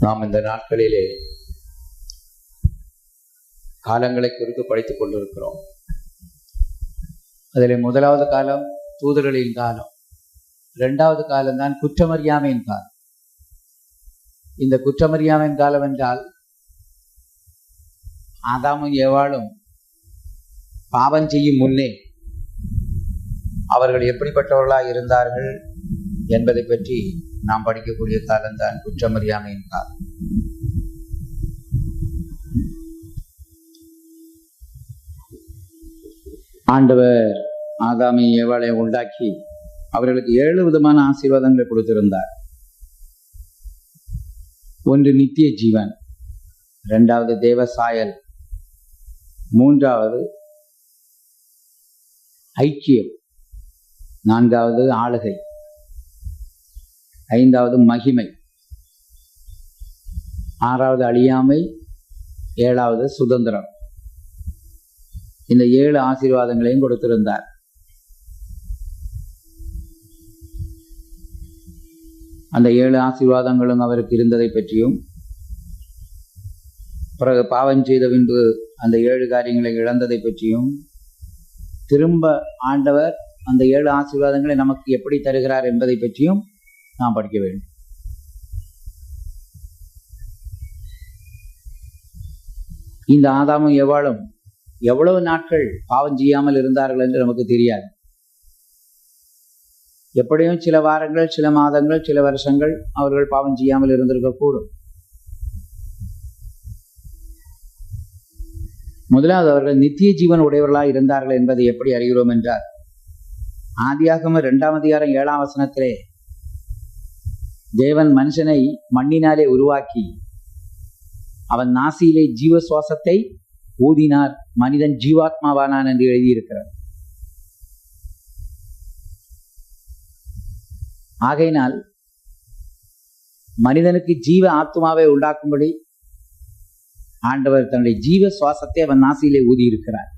நாம் இந்த நாட்களிலே காலங்களை குறித்து படித்துக் கொண்டிருக்கிறோம். அதில் முதலாவது காலம் தூதர்களின் காலம், இரண்டாவது காலம்தான் குற்றமறியாமையின் காலம். இந்த குற்றமறியாமையின் காலம் என்றால் ஆதாமும் ஏவாளும் பாவம் செய்யும் முன்னே அவர்கள் எப்படிப்பட்டவர்களாக இருந்தார்கள் என்பதை பற்றி நாம் படிக்கக்கூடிய காலம்தான் குற்றமறியாமையின் காலம். ஆண்டவர் ஆதாமை ஏவாளை உண்டாக்கி அவர்களுக்கு 7 விதமான ஆசீர்வாதங்களை கொடுத்திருந்தார். ஒன்று நித்திய ஜீவன், இரண்டாவது தேவ சாயல், மூன்றாவது ஐக்கியம், நான்காவது ஆளுகை, ஐந்தாவது மகிமை, ஆறாவது அழியாமை, ஏழாவது சுதந்திரம். இந்த 7 ஆசீர்வாதங்களையும் கொடுத்திருந்தார். அந்த 7 ஆசீர்வாதங்களும் அவருக்கு இருந்ததை பற்றியும், பிறகு பாவம் செய்த பின்பு அந்த 7 காரியங்களை இழந்ததை பற்றியும், திரும்ப ஆண்டவர் அந்த 7 ஆசீர்வாதங்களை நமக்கு எப்படி தருகிறார் என்பதை பற்றியும் நாம் படிக்க வேண்டும். இந்த ஆதாமும் ஏவாளும் எவ்வளவு நாட்கள் பாவம் செய்யாமல் இருந்தார்கள் என்று நமக்கு தெரியாது. எப்படியும் சில வாரங்கள், சில மாதங்கள், சில வருஷங்கள் அவர்கள் பாவம் செய்யாமல் இருந்திருக்கக்கூடும். முதலாவது, அவர்கள் நித்திய ஜீவன் உடையவர்களாக இருந்தார்கள் என்பதை எப்படி அறிகிறோம் என்றால், ஆதியாகமம் 2ஆம் அதிகாரம் 7ஆம் வசனத்திலே தேவன் மனுஷனை மண்ணினாலே உருவாக்கி அவன் நாசியிலே ஜீவ சுவாசத்தை ஊதினார், மனிதன் ஜீவாத்மாவானான் என்று எழுதியிருக்கிறார். ஆகையினால் மனிதனுக்கு ஜீவ ஆத்மாவை உண்டாக்கும்படி ஆண்டவர் தன்னுடைய ஜீவ சுவாசத்தை அவன் நாசியிலே ஊதி இருக்கிறார்.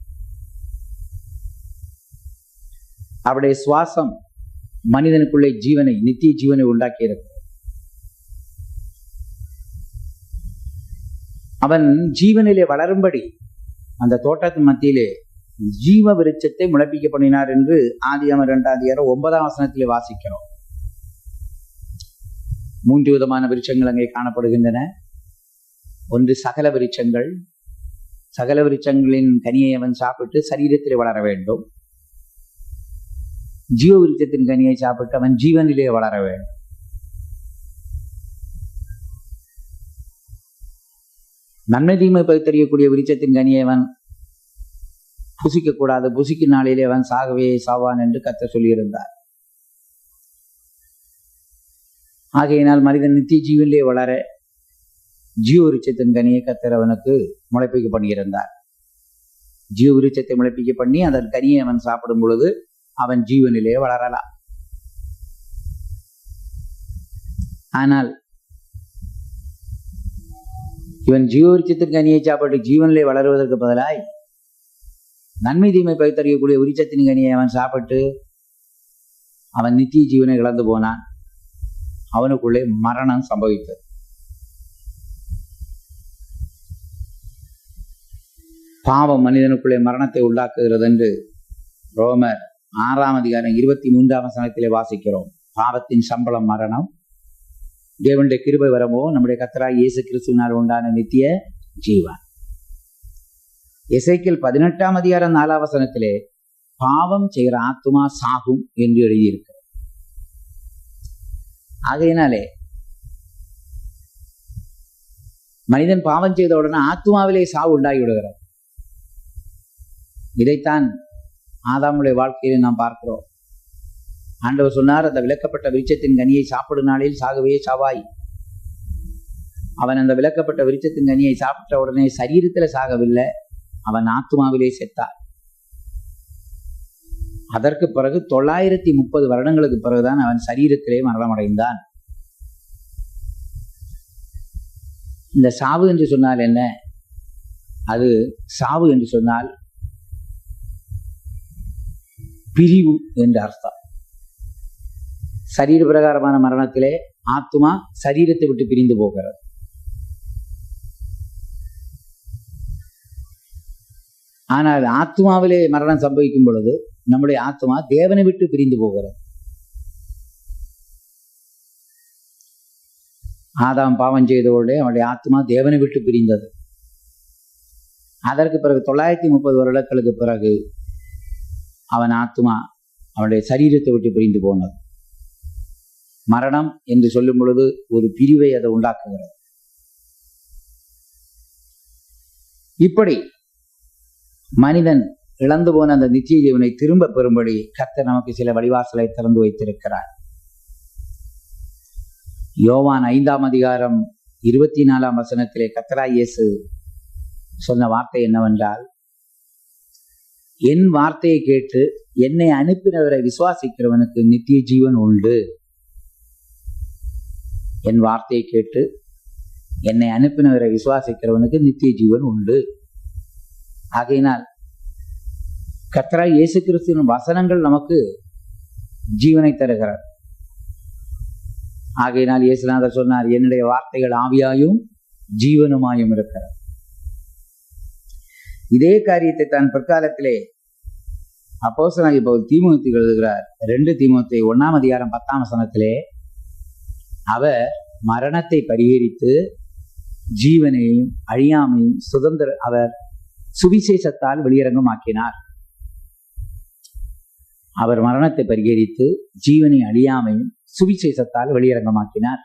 அவருடைய சுவாசம் மனிதனுக்குள்ளே ஜீவனை, நித்திய ஜீவனை உண்டாக்கி இருக்கிறார். அவன் ஜீவனிலே வளரும்படி அந்த தோட்டத்தின் மத்தியிலே ஜீவ விருட்சத்தை முளைப்பிக்க பண்ணினார் என்று ஆதியாகமம் 2ஆம் அதிகாரம் 9ஆம் வசனத்திலே வாசிக்கிறோம். 3 விதமான விருட்சங்கள் அங்கே காணப்படுகின்றன. ஒன்று சகல விருட்சங்கள். சகல விருட்சங்களின் கனியை அவன் சாப்பிட்டு சரீரத்திலே வளர வேண்டும். ஜீவ விருட்சத்தின் கனியை சாப்பிட்டு அவன் ஜீவனிலே வளர வேண்டும். நன்மை தீமை பகுத்தறியக்கூடிய விருட்சத்தின் கனியை அவன் புசிக்க கூடாது, புசிக்கும் நாளிலே அவன் சாகவே சாவான் என்று கர்த்தர் சொல்லியிருந்தார். ஆகையினால் மனிதன் நித்திய ஜீவனிலே வளர ஜீவ விருட்சத்தின் கனியை கர்த்தர் அவனுக்கு முளைப்பிக்க பண்ணியிருந்தார். ஜீவ விருட்சத்தை முளைப்பிக்க பண்ணி அதன் கனியை அவன் சாப்பிடும் பொழுது அவன் ஜீவனிலே வளரலாம். ஆனால் இவன் ஜீவ விருட்சத்தின் கனியை சாப்பிட்டு ஜீவனிலே வளருவதற்கு பதிலாய் நன்மை தீமை பகுத்தறியக்கூடிய விருட்சத்தின் கனியை அவன் சாப்பிட்டு அவன் நித்திய ஜீவனை இழந்து போனான். அவனுக்குள்ளே மரணம் சம்பவித்தது. பாவம் மனிதனுக்குள்ளே மரணத்தை உண்டாக்குகிறது என்று ரோமர் 6ஆம் அதிகாரம் 23ஆம் வசனத்திலே வாசிக்கிறோம். பாவத்தின் சம்பளம் மரணம், தேவனுடைய கிருபை வரமோ நம்முடைய கர்த்தராகிய இயேசு கிறிஸ்துவினால் உண்டான நித்திய ஜீவன். எசேக்கியேல் 18ஆம் அதிகாரம் 4ஆம் வசனத்திலே பாவம் செய்கிற ஆத்துமா சாகும் என்று எழுதியிருக்கிறது. ஆகையினாலே மனிதன் பாவம் செய்த உடனே ஆத்துமாவிலே சாவு உண்டாகி விடுகிறது. இதைத்தான் ஆதாமுடைய வாழ்க்கையிலே நாம் பார்க்கிறோம். ஆண்டவர் சொன்னார், அந்த விலக்கப்பட்ட விருட்சத்தின் கனியை சாப்பிடும் நாளில் சாகவே சாவாய். அவன் அந்த விலக்கப்பட்ட விருட்சத்தின் கனியை சாப்பிட்ட உடனே சரீரத்தில் சாகவில்லை, அவன் ஆத்துமாவிலே செத்தார். அதற்கு பிறகு 930 வருடங்களுக்கு பிறகுதான் அவன் சரீரத்திலே மரணமடைந்தான். இந்த சாவு என்று சொன்னால் என்ன? அது சாவு என்று சொன்னால் பிரிவு என்று அர்த்தம். சரீர பிரகாரமான மரணத்திலே ஆத்மா சரீரத்தை விட்டு பிரிந்து போகிறது. ஆனால் ஆத்மாவிலே மரணம் சம்பவிக்கும் பொழுது நம்முடைய ஆத்மா தேவனை விட்டு பிரிந்து போகிறது. ஆதாம் பாவம் செய்தோடு அவனுடைய ஆத்மா தேவனை விட்டு பிரிந்தது. அதற்கு பிறகு 930 வருடங்களுக்கு பிறகு அவன் ஆத்மா அவனுடைய சரீரத்தை விட்டு பிரிந்து போனது. மரணம் என்று சொல்லும் பொழுது ஒரு பிரிவை அதை உண்டாக்குகிறது. இப்படி மனிதன் இழந்து போன அந்த நித்திய ஜீவனை திரும்ப பெறும்படி கர்த்தர் நமக்கு சில வழிவாசலை திறந்து வைத்திருக்கிறார். யோவான் 5ஆம் அதிகாரம் 24ஆம் வசனத்திலே கர்த்தராகிய இயேசு சொன்ன வார்த்தை என்னவென்றால், என் வார்த்தையை கேட்டு என்னை அனுப்பினவரை விசுவாசிக்கிறவனுக்கு நித்திய ஜீவன் உண்டு. என் வார்த்தையை கேட்டு என்னை அனுப்பினவரை விசுவாசிக்கிறவனுக்கு நித்திய ஜீவன் உண்டு. ஆகையினால் கர்த்தராகிய இயேசு கிறிஸ்துவின் வசனங்கள் நமக்கு ஜீவனை தருகிறார். ஆகையினால் இயேசுநாதர் சொன்னார், என்னுடைய வார்த்தைகள் ஆவியாயும் ஜீவனுமாயும் இருக்கிறது. இதே காரியத்தை தான் பிற்காலத்திலே அப்போஸ்தலனாகிய பவுல் தீமோத்தேயுவுக்கு எழுதுகிறார். 2 தீமோத்தேயு 1ஆம் அதிகாரம் 10ஆம் வசனத்திலே, அவர் மரணத்தை பரிகரித்து ஜீவனையும் அழியாமையும் அவர் சுவிசேஷத்தால் வெளியரங்கமாக்கினார். அவர் மரணத்தை பரிகரித்து ஜீவனை அழியாமையும் சுவிசேஷத்தால் வெளியரங்கமாக்கினார்.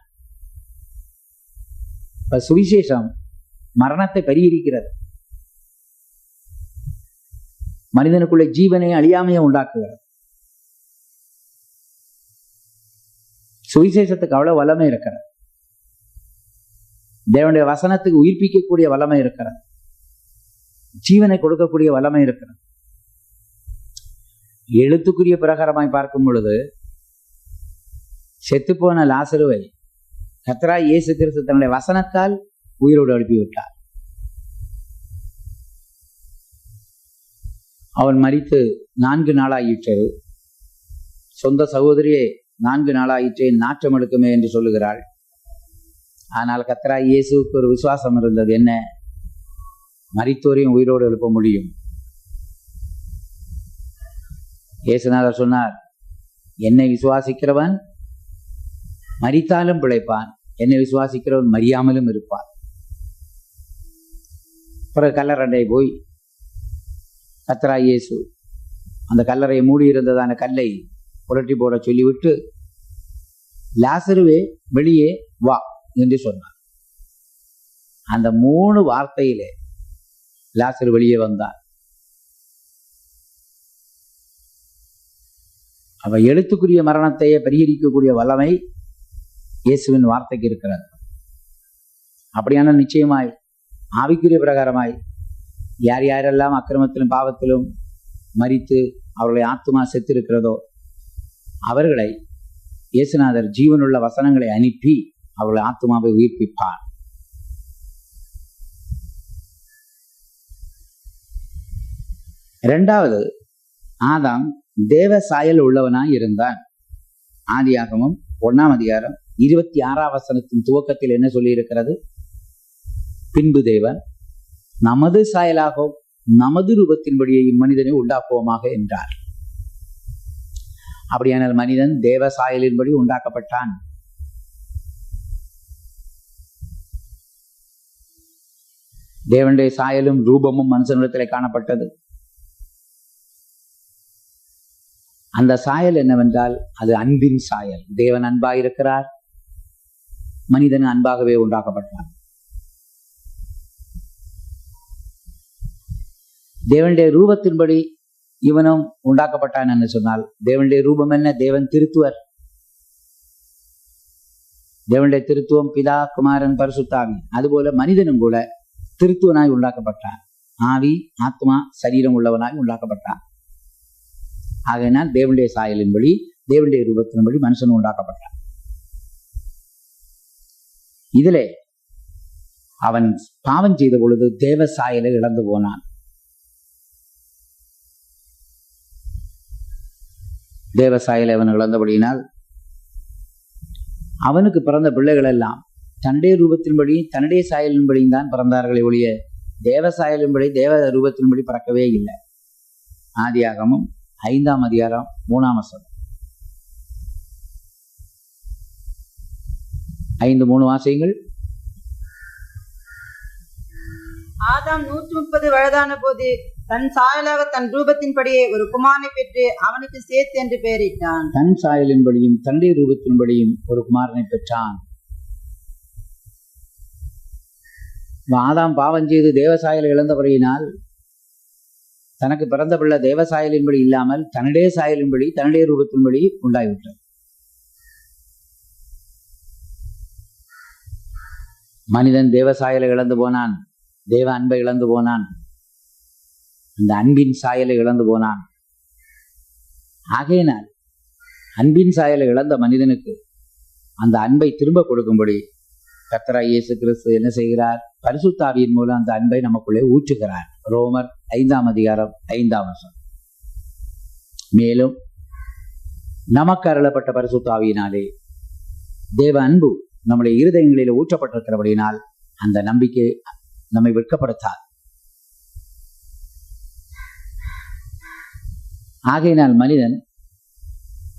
இப்ப சுவிசேஷம் மரணத்தை பரிகரிக்கிறது, மனிதனுக்குள்ளே ஜீவனை அழியாமையை உண்டாக்குகிறது. சுவிசேஷத்துக்கு அவ்வளவு வல்லமை இருக்கிறது. தேவனுடைய வசனத்துக்கு உயிர்ப்பிக்கக்கூடிய வல்லமை இருக்கிறது. ஜீவனை கொடுக்கக்கூடிய வல்லமை இருக்கிறது. எழுத்துக்குரிய பிரகாரமாய் பார்க்கும் பொழுது செத்துப்போன லாசருவை கர்த்தராகிய இயேசு கிறிஸ்து தன்னுடைய வசனத்தால் உயிரோடு எழுப்பிவிட்டார். அவன் மரித்து 4 நாளாயிற்று. சொந்த சகோதரியே 4 நாளாயிற்றே, நாற்றம் எடுக்குமே என்று சொல்லுகிறாள். ஆனால் கர்த்தராகிய இயேசுவுக்கு ஒரு விசுவாசம் இருந்தது. என்ன? மரித்தோரையும் உயிரோடு எழுப்ப முடியும். இயேசுநாதர் சொன்னார், என்னை விசுவாசிக்கிறவன் மரித்தாலும் பிழைப்பான், என்னை விசுவாசிக்கிறவன் மரியாமலும் இருப்பான். பிறகு கல்லறை போய் கர்த்தராகிய இயேசு அந்த கல்லறையை மூடி இருந்ததான கல்லை புரட்டி போட சொல்லிவிட்டு, லாசருவே வெளியே வா என்று சொன்னார். அந்த 3 வார்த்தையிலே லாசரு வெளியே வந்தார். அவ எழுத்துக்குரிய மரணத்தையே பரிகரிக்கக்கூடிய வல்லமை இயேசுவின் வார்த்தைக்கு இருக்கிறது. அப்படியான நிச்சயமாய் ஆவிக்குரிய பிரகாரமாய் யார் யாரெல்லாம் அக்கிரமத்திலும் பாவத்திலும் மரித்து அவருடைய ஆத்துமா செத்திருக்கிறதோ அவர்களை இயேசுநாதர் ஜீவனுள்ள வசனங்களை அனுப்பி அவருடைய ஆத்துமாவை உயிர்ப்பிப்பார். இரண்டாவது, ஆதாம் தேவ சாயல் உள்ளவனாய் இருந்தான். ஆதியாகமம் 1ஆம் அதிகாரம் 26ஆம் வசனத்தின் துவக்கத்தில் என்ன சொல்லி இருக்கிறது? பின்பு தேவன் நமது சாயலாகவும் நமது ரூபத்தின்படியே இம்மனிதனை உண்டாக்குவோமாக என்றார். அப்படியானால் மனிதன் தேவ சாயலின்படி உண்டாக்கப்பட்டான். தேவனுடைய சாயலும் ரூபமும் மனுஷனிடத்திலே காணப்பட்டது. அந்த சாயல் என்னவென்றால் அது அன்பின் சாயல். தேவன் அன்பாயிருக்கிறார், மனிதன் அன்பாகவே உண்டாக்கப்பட்டான். தேவனுடைய ரூபத்தின்படி இவனும் உண்டாக்கப்பட்டான் என்று சொன்னால், தேவனுடைய ரூபம் என்ன? தேவன் திருத்துவர். தேவனுடைய திருத்துவம் பிதா, குமாரன், பரிசுத்தாவி. அதுபோல மனிதனும் கூட திருத்துவனாய் உண்டாக்கப்பட்டான். ஆவி, ஆத்மா, சரீரம் உள்ளவனாய் உண்டாக்கப்பட்டான். ஆகையினால் தேவனுடைய சாயலின்படி, தேவனுடைய ரூபத்தின்படி மனுஷன் உண்டாக்கப்பட்டான். இதிலே அவன் பாவம் செய்த பொழுது தேவ சாயலை இழந்து போனான். தேவ சாயலை அவன் இழந்தபடியினால் அவனுக்கு பிறந்த பிள்ளைகள் எல்லாம் தன்னுடைய ரூபத்தின்படி தன்னுடைய சாயலின்படியும் தான் பிறந்தார்களே ஒழிய தேவ சாயலின்படி தேவ ரூபத்தின்படி பறக்கவே இல்லை. ஆதியாகமம் 5ஆம் அதிகாரம் 3ஆம் வசனம். 5:3 வாசியுங்கள். ஆதாம் 130 வயதான போது தன் சாயலாக தன் ரூபத்தின்படியே ஒரு குமாரனை பெற்று அவனுக்கு சேத் என்று பெயரிட்டான். தன் சாயலின்படியும் தன்னுடைய ரூபத்தின்படியும் ஒரு குமாரனை பெற்றான். ஆதாம் பாவம் செய்து தேவசாயலை இழந்தபடியினால் தனக்கு பிறந்த பிள்ளை தேவசாயலின்படி இல்லாமல் தன்னுடைய சாயலின்படி தன்னுடைய ரூபத்தின்படி உண்டாகிவிட்டது. மனிதன் தேவசாயலை இழந்து போனான், தேவ அன்பை இழந்து போனான், அந்த அன்பின் சாயலை இழந்து போனான். ஆகையினால் அன்பின் சாயலை இழந்த மனிதனுக்கு அந்த அன்பை திரும்ப கொடுக்கும்படி கர்த்தராகிய இயேசு கிறிஸ்து என்ன செய்கிறார்? பரிசுத்த ஆவியின் மூலம் அந்த அன்பை நமக்குள்ளே ஊற்றுகிறார். ரோமர் 5ஆம் அதிகாரம் 5ஆம் வசனம். மேலும் நமக்கு அருளப்பட்ட பரிசுத்த ஆவியினாலே தேவ அன்பு நம்முடைய இருதயங்களில் ஊற்றப்பட்டிருக்கிறபடியினால் அந்த நம்பிக்கை நம்மை வெட்கப்படுத்தாது. ஆகையினால் மனிதன்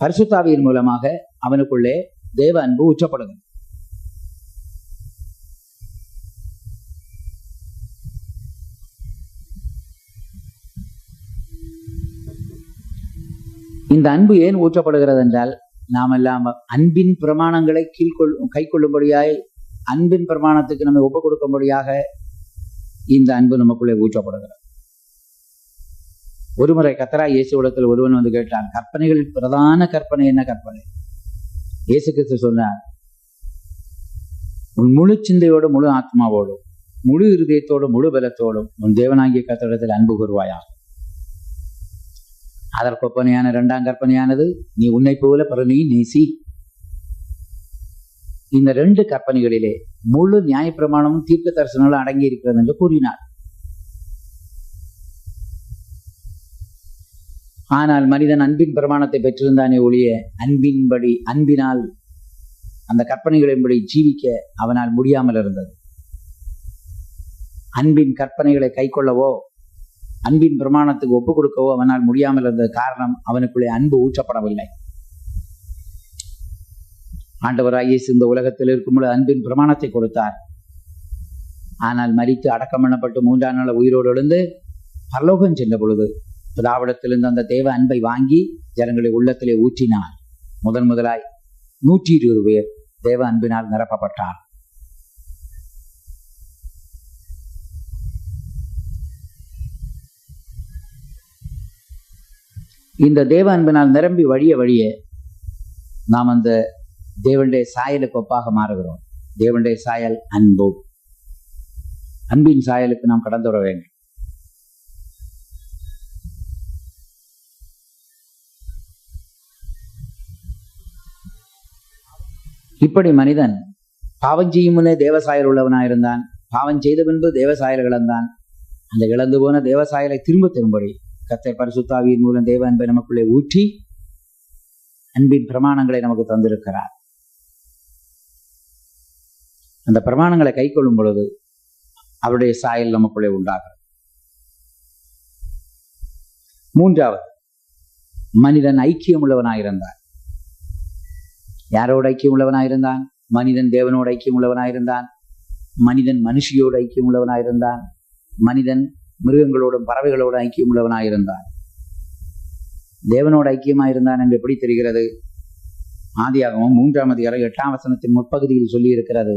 பரிசுத்த ஆவியின் மூலமாக அவனுக்குள்ளே தேவ அன்பு ஊற்றப்படுகிறது. இந்த அன்பு ஏன் ஊற்றப்படுகிறது என்றால், நாம் எல்லாம் அன்பின் பிரமாணங்களை கை கொள்ளும்படியாய், அன்பின் பிரமாணத்துக்கு நம்மை ஒப்புக் கொடுக்கும்படியாக இந்த அன்பு நமக்குள்ளே ஊற்றப்படுகிறது. ஒருமுறை கர்த்தராகிய இயேசுவிடத்தில் ஒருவன் வந்து கேட்டான், கற்பனைகளில் பிரதான கற்பனை என்ன கற்பனை? இயேசு கிறிஸ்து சொன்னார், உன் முழு சிந்தையோடும் முழு ஆத்மாவோடும் முழு இருதயத்தோடும் முழு பலத்தோடும் உன் தேவனாகிய கர்த்தரிடத்தில் அன்பு கூறுவாயாக. அதற்கொப்பனையான 2ஆம் கற்பனையானது, நீ உன்னை போல பிறனை நேசி. இந்த 2 கற்பனைகளிலே முழு நியாயப்பிரமாணமும் தீர்க்க தரிசனங்களும் அடங்கி இருக்கிறது என்று கூறினார். ஆனால் மனிதன் அன்பின் பிரமாணத்தை பெற்றிருந்தானே ஒழிய அன்பினால் அந்த கற்பனைகளின்படி ஜீவிக்க அவனால் முடியாமல் இருந்தது. அன்பின் கற்பனைகளை கை கொள்ளவோ அன்பின் பிரமாணத்துக்கு ஒப்புக் கொடுக்கவோ அவனால் முடியாமல் இருந்தது. காரணம், அவனுக்குள்ளே அன்பு ஊற்றப்படவில்லை. ஆண்டவராகிய இயேசு இந்த உலகத்தில் இருக்கும்போது அன்பின் பிரமாணத்தை கொடுத்தார். ஆனால் மரித்து அடக்கம் பண்ணப்பட்டு 3ஆம் நாள் உயிரோடு எழுந்து பரலோகம் சென்ற பொழுது பிதாவிடத்திலிருந்து அந்த தேவ அன்பை வாங்கி ஜனங்களை உள்ளத்திலே ஊற்றினார். முதலாய் 120 பேர் தேவ அன்பினால் நிரப்பப்பட்டார். இந்த தேவ அன்பினால் நிரம்பி வழிய நாம் அந்த தேவனுடைய சாயலுக்கு ஒப்பாக மாறுகிறோம். தேவனுடைய சாயல் அன்பு. அன்பின் சாயலுக்கு நாம் கடந்து வர வேண்டும். இப்படி மனிதன் பாவம் செய்யும் முன்னே தேவசாயல் உள்ளவனாயிருந்தான். பாவம் செய்த பின்பு தேவசாயல் இழந்தான். அந்த இழந்து போன தேவசாயலை திரும்படி கர்த்தர் பரிசுத்த ஆவியின் மூலம் தேவ அன்பை நமக்குள்ளே ஊற்றி அன்பின் பிரமாணங்களை நமக்கு தந்திருக்கிறார். அந்த பிரமாணங்களை கை கொள்ளும் பொழுது அவருடைய சாயல் நமக்குள்ளே உண்டாகிறது. 3வது, மனிதன் ஐக்கியம் உள்ளவனாயிருந்தான். யாரோடு ஐக்கியம் உள்ளவனாயிருந்தான்? மனிதன் தேவனோடு ஐக்கியம் உள்ளவனாயிருந்தான். மனிதன் மனுஷியோடு ஐக்கியம் உள்ளவனாயிருந்தான். மனிதன் மிருகங்களோடும் பறவைகளோடும் ஐக்கியம் உள்ளவனாயிருந்தான். தேவனோடு ஐக்கியமாயிருந்தான் என்று எப்படி தெரிகிறது? ஆதியாகமம் 3ஆம் அதிகாரம் 8ஆம் வசனத்தின் முற்பகுதியில் சொல்லி இருக்கிறது.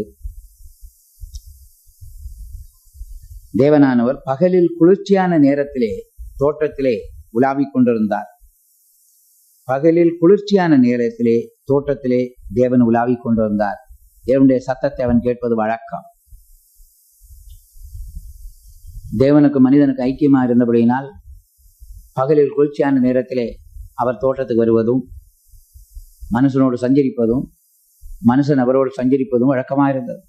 தேவனானவர் பகலில் குளிர்ச்சியான நேரத்திலே தோட்டத்திலே உலாவிக் கொண்டிருந்தார். பகலில் குளிர்ச்சியான நேரத்திலே தோட்டத்திலே தேவன் உலாவிக் கொண்டிருந்தார். தேவனுடைய சத்தத்தை அவன் கேட்பது வழக்கம். தேவனுக்கு மனிதனுக்கு ஐக்கியமா இருந்தபடியினால் பகலில் குளிர்ச்சியான நேரத்திலே அவர் தோட்டத்துக்கு வருவதும் மனுஷனோடு சஞ்சரிப்பதும் மனுஷன் அவரோடு சஞ்சரிப்பதும் வழக்கமாக இருந்தது.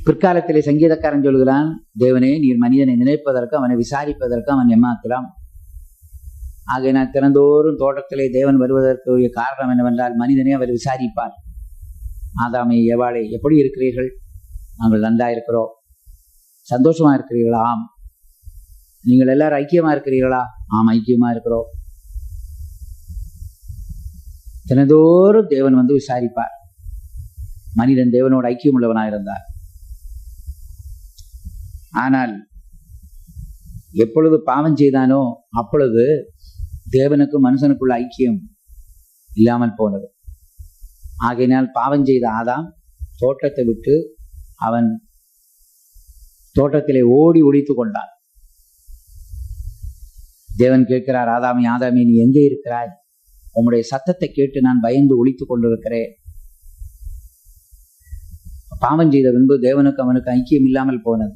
பிற்காலத்திலே சங்கீதக்காரன் சொல்கிறான், தேவனே, நீர் மனிதனை நினைப்பதற்கு அவனை விசாரிப்பதற்கு அவன் எம்மாத்திரம். ஆகையினால் தினந்தோறும் தோட்டத்திலே தேவன் வருவதற்கு காரணம் என்னவென்றால் மனிதனை அவர் விசாரிப்பார். ஆதாமே ஏவாளே எப்படி இருக்கிறீர்கள்? நாங்கள் நன்றா இருக்கிறோம். சந்தோஷமா இருக்கிறீர்களா? ஆம். நீங்கள் எல்லாரும் ஐக்கியமா இருக்கிறீர்களா? ஆம், ஐக்கியமா இருக்கிறோம். தினதோறும் தேவன் வந்து விசாரிப்பார். மனிதன் தேவனோடு ஐக்கியம் உள்ளவனாயிருந்தார். ஆனால் எப்பொழுது பாவம் செய்தானோ அப்பொழுது தேவனுக்கும் மனுஷனுக்குள்ள ஐக்கியம் இல்லாமல் போனது. ஆகையினால் பாவம் செய்த ஆதாம் தோட்டத்தை விட்டு அவன் தோட்டத்திலே ஓடி ஒளித்து கொண்டான். தேவன் கேட்கிறார், ஆதாமி ஆதாமி நீ எங்கே இருக்கிறாய்? உம்முடைய சத்தத்தை கேட்டு நான் பயந்து ஒளித்துக் கொண்டிருக்கிறேன். பாவம் செய்த பின்பு தேவனுக்கு அவனுக்கு ஐக்கியம் இல்லாமல் போனது.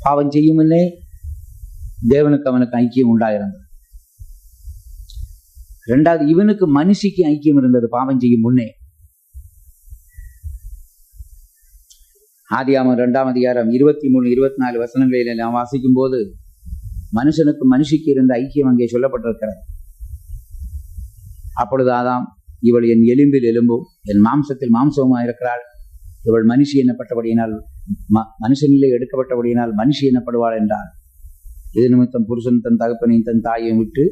பாவம் செய்யும் முன்னே தேவனுக்கு அவனுக்கு ஐக்கியம் உண்டாயிருந்தது. இரண்டாவது, இவனுக்கு மனுஷிக்கு ஐக்கியம் இருந்தது பாவம் செய்யும் முன்னே. ஆதியாகமம் 2ஆம் அதிகாரம் 23, 24 வசனங்களில் நாம் வாசிக்கும் போது மனுஷனுக்கு மனுஷிக்கு இருந்த ஐக்கியம் அங்கே சொல்லப்பட்டிருக்கிறது. அப்பொழுது ஆதாம், இவள் என் எலும்பில் எலும்பும் என் மாம்சத்தில் மாம்சமுமா இருக்கிறாள். இவள் மனுஷி எண்ணப்பட்டபடியினால் மனுஷனிலே எடுக்கப்பட்டபடியினால் மனுஷி எண்ணப்படுவாள் என்றார். இது நிமித்தம் புருஷன் தன் தகப்பனையும் தன் தாயையும் விட்டு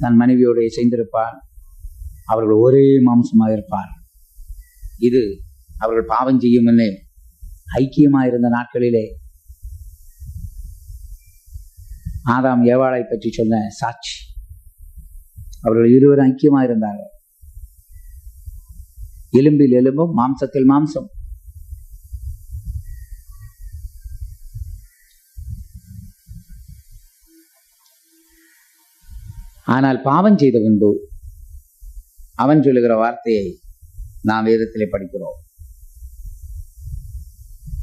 தன் மனைவியோடு சேர்ந்திருப்பார், அவர்கள் ஒரே மாம்சமாக இருப்பார். இது அவர்கள் பாவம் செய்யும் முன்னே ஐக்கியமாயிருந்த நாட்களிலே ஆதாம் ஏவாளை பற்றி சொன்ன சாட்சி. அவர்கள் இருவரும் ஐக்கியமாயிருந்தார்கள். எலும்பில் எலும்பும் மாம்சத்தில் மாம்சம். ஆனால் பாவம் செய்த பின்பு அவன் சொல்லுகிற வார்த்தையை நாம் வேதத்திலே படிக்கிறோம்.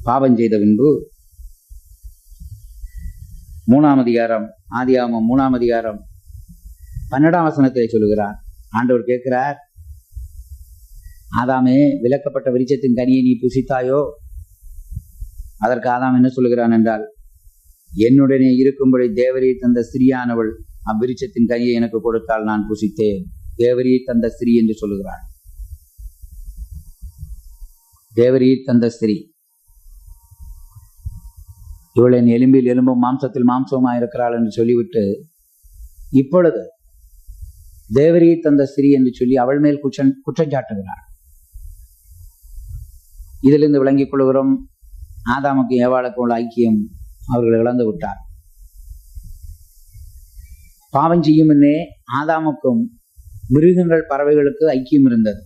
பாவம் செய்த பின்பு 3ஆம் அதிகாரம் ஆதியாகமம் 3ஆம் அதிகாரம் 12ஆம் வசனத்திலே சொல்லுகிறார். ஆண்டவர் கேட்கிறார், ஆதாமே விலக்கப்பட்ட விருட்சத்தின் கனியை நீ புசித்தாயோ? அதற்கு ஆதாம் என்ன சொல்லுகிறான் என்றால், என்னுடனே இருக்கும்படி தேவரீர் தந்த ஸ்திரியானவள் அவ்விருட்சத்தின் கனியை எனக்கு கொடுத்தால் நான் புசித்தேன். தேவரீர் தந்த ஸ்திரீ என்று சொல்லுகிறாள். தேவரீர் தந்த ஸ்திரீ, இவள் என் எலும்பில் எலும்பும் மாம்சத்தில் மாம்சமாக இருக்கிறாள் என்று சொல்லிவிட்டு இப்பொழுது தேவரீர் தந்த ஸ்திரீ என்று சொல்லி அவள் மேல் குற்றம் சாட்டுகிறாள். இதிலிருந்து விளங்கிக் கொள்கிறோம், ஆதாமுக்கு ஏவாளுக்கும் உள்ள ஐக்கியம் அவர்கள் இழந்து விட்டார். பாவம் செய்யும் முன்னே ஆதாமுக்கும் மிருகங்கள் பறவைகளுக்கு ஐக்கியம் இருந்தது.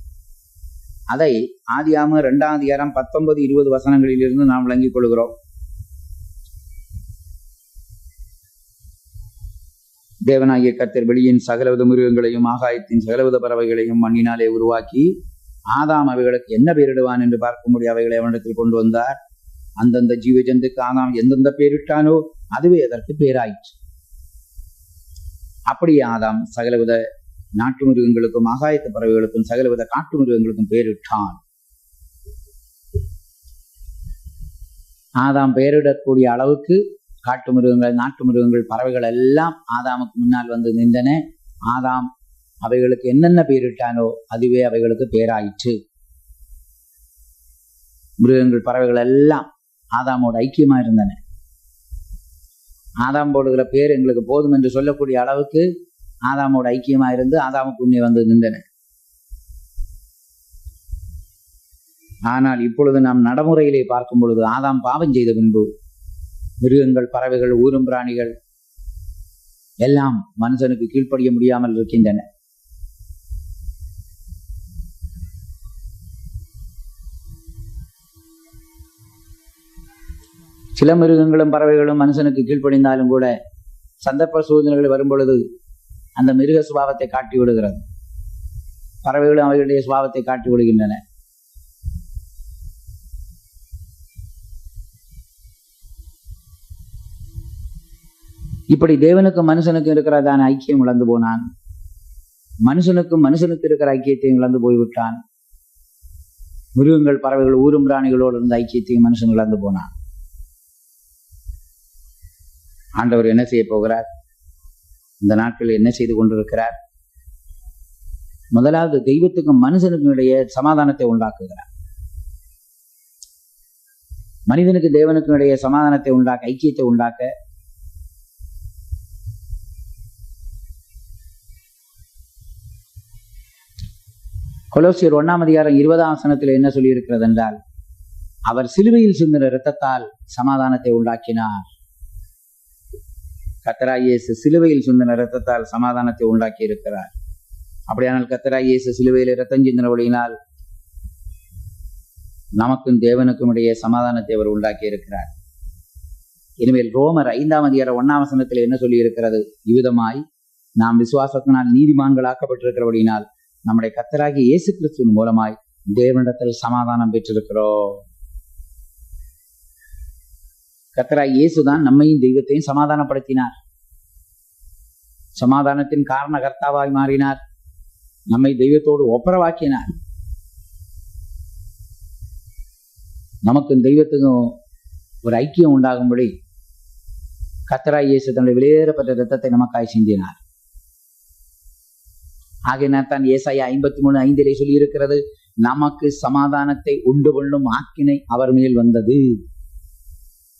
அதை ஆதியாகமம் 2ஆம் அதிகாரம் 19, 20 வசனங்களில் இருந்து நாம் விளங்கிக் கொள்கிறோம். தேவனாகிய கர்த்தர் வெளியின் சகலவித மிருகங்களையும் ஆகாயத்தின் சகலவித பறவைகளையும் மண்ணினாலே உருவாக்கி ஆதாம் அவைகளுக்கு என்ன பெயரிடுவான் என்று பார்க்கும்படி அவைகளை அவனிடத்தில் கொண்டு வந்தார். அந்தந்த ஜீவ ஜந்துக்கு ஆதாம் எந்தெந்த பெயரிட்டானோ அதுவே அதற்கு பேராயிற்று. அப்படியே ஆதாம் சகலவித நாட்டு மிருகங்களுக்கும் ஆகாயத்து பறவைகளுக்கும் சகலவித காட்டு மிருகங்களுக்கும் பெயரிட்டான். ஆதாம் பெயரிடக்கூடிய அளவுக்கு காட்டு மிருகங்கள், நாட்டு மிருகங்கள், பறவைகள் எல்லாம் ஆதாமுக்கு முன்னால் வந்து நின்றன. ஆதாம் அவைகளுக்கு என்னென்ன பெயரிட்டானோ அதுவே அவைகளுக்கு பேராயிற்று. மிருகங்கள், பறவைகள் எல்லாம் ஆதாமோட ஐக்கியமா இருந்தன. ஆதாம் போடுகிற பேர் எங்களுக்கு போதும் என்று சொல்லக்கூடிய அளவுக்கு ஆதாமோட ஐக்கியமா இருந்து ஆதாமுக்கு முன்னே வந்து நின்றன. ஆனால் இப்பொழுது நாம் நடைமுறையிலே பார்க்கும் பொழுது ஆதாம் பாவம் செய்த பின்பு மிருகங்கள், பறவைகள், ஊரும் பிராணிகள் எல்லாம் மனுஷனுக்கு கீழ்ப்படிய முடியாமல் இருக்கின்றன. சில மிருகங்களும் பறவைகளும் மனுஷனுக்கு கீழ்ப்படிந்தாலும் கூட சந்தர்ப்ப சூழ்நிலைகள் வரும் பொழுது அந்த மிருக சுபாவத்தை காட்டி விடுகிறது. பறவைகளும் அவைகளுடைய சுபாவத்தை காட்டி விடுகின்றன. இப்படி தேவனுக்கும் மனுஷனுக்கும் இருக்கிறதான ஐக்கியம் இழந்து போனான். மனுஷனுக்கு இருக்கிற ஐக்கியத்தையும் இழந்து போய்விட்டான். மிருகங்கள், பறவைகள், ஊரும் பிராணிகளோடு இருந்த ஐக்கியத்தையும் மனுஷன் இழந்து போனான். ஆண்டவர் என்ன செய்ய போகிறார்? இந்த நாட்களில் என்ன செய்து கொண்டிருக்கிறார்? முதலாவது தெய்வத்துக்கும் மனுஷனுக்கும் இடையே சமாதானத்தை உண்டாக்குகிறார். மனிதனுக்கு தேவனுக்கும் இடையே சமாதானத்தை உண்டாக்க, ஐக்கியத்தை உண்டாக்க கொலோசியர் 1:20 என்ன சொல்லி இருக்கிறது என்றால், அவர் சிலுவையில் சிந்தின இரத்தத்தால் சமாதானத்தை உண்டாக்கினார். கர்த்தராகிய இயேசு சிலுவையில் சிந்தின இரத்தத்தால் சமாதானத்தை உண்டாக்கி இருக்கிறார். அப்படியானால் கர்த்தராகிய இயேசு சிலுவையில் இரத்தம் சிந்தினபடியினால் நமக்கும் தேவனுக்கும் இடையே சமாதானத்தை அவர் உண்டாக்கி இருக்கிறார். இனிமேல் ரோமர் 5:1 என்ன சொல்லி இருக்கிறது? இவ்விதமாய் நாம் விசுவாசத்தினால் நீதிமான்களாக்கப்பட்டிருக்கிறபடியினால் நம்முடைய கர்த்தராகிய இயேசு கிறிஸ்துவின் மூலமாய் தேவனிடத்தில் சமாதானம் பெற்றிருக்கிறோம். கர்த்தராகிய இயேசுதான் நம்மையும் தெய்வத்தையும் சமாதானப்படுத்தினார். சமாதானத்தின் காரணகர்த்தாவாய் மாறினார். நம்மை தெய்வத்தோடு ஒப்புரவாக்கினார். நமக்கும் தெய்வத்துக்கும் ஒரு ஐக்கியம் உண்டாகும்படி கர்த்தராகிய இயேசு தன்னுடைய வெளியேறப்பட்ட இரத்தத்தை நமக்காய் சிந்தினார். ஆகையினால் தான் ஏசாயா 53:5 சொல்லி இருக்கிறது, நமக்கு சமாதானத்தை உண்டு கொள்ளும் ஆக்கினை அவர் மேல் வந்தது.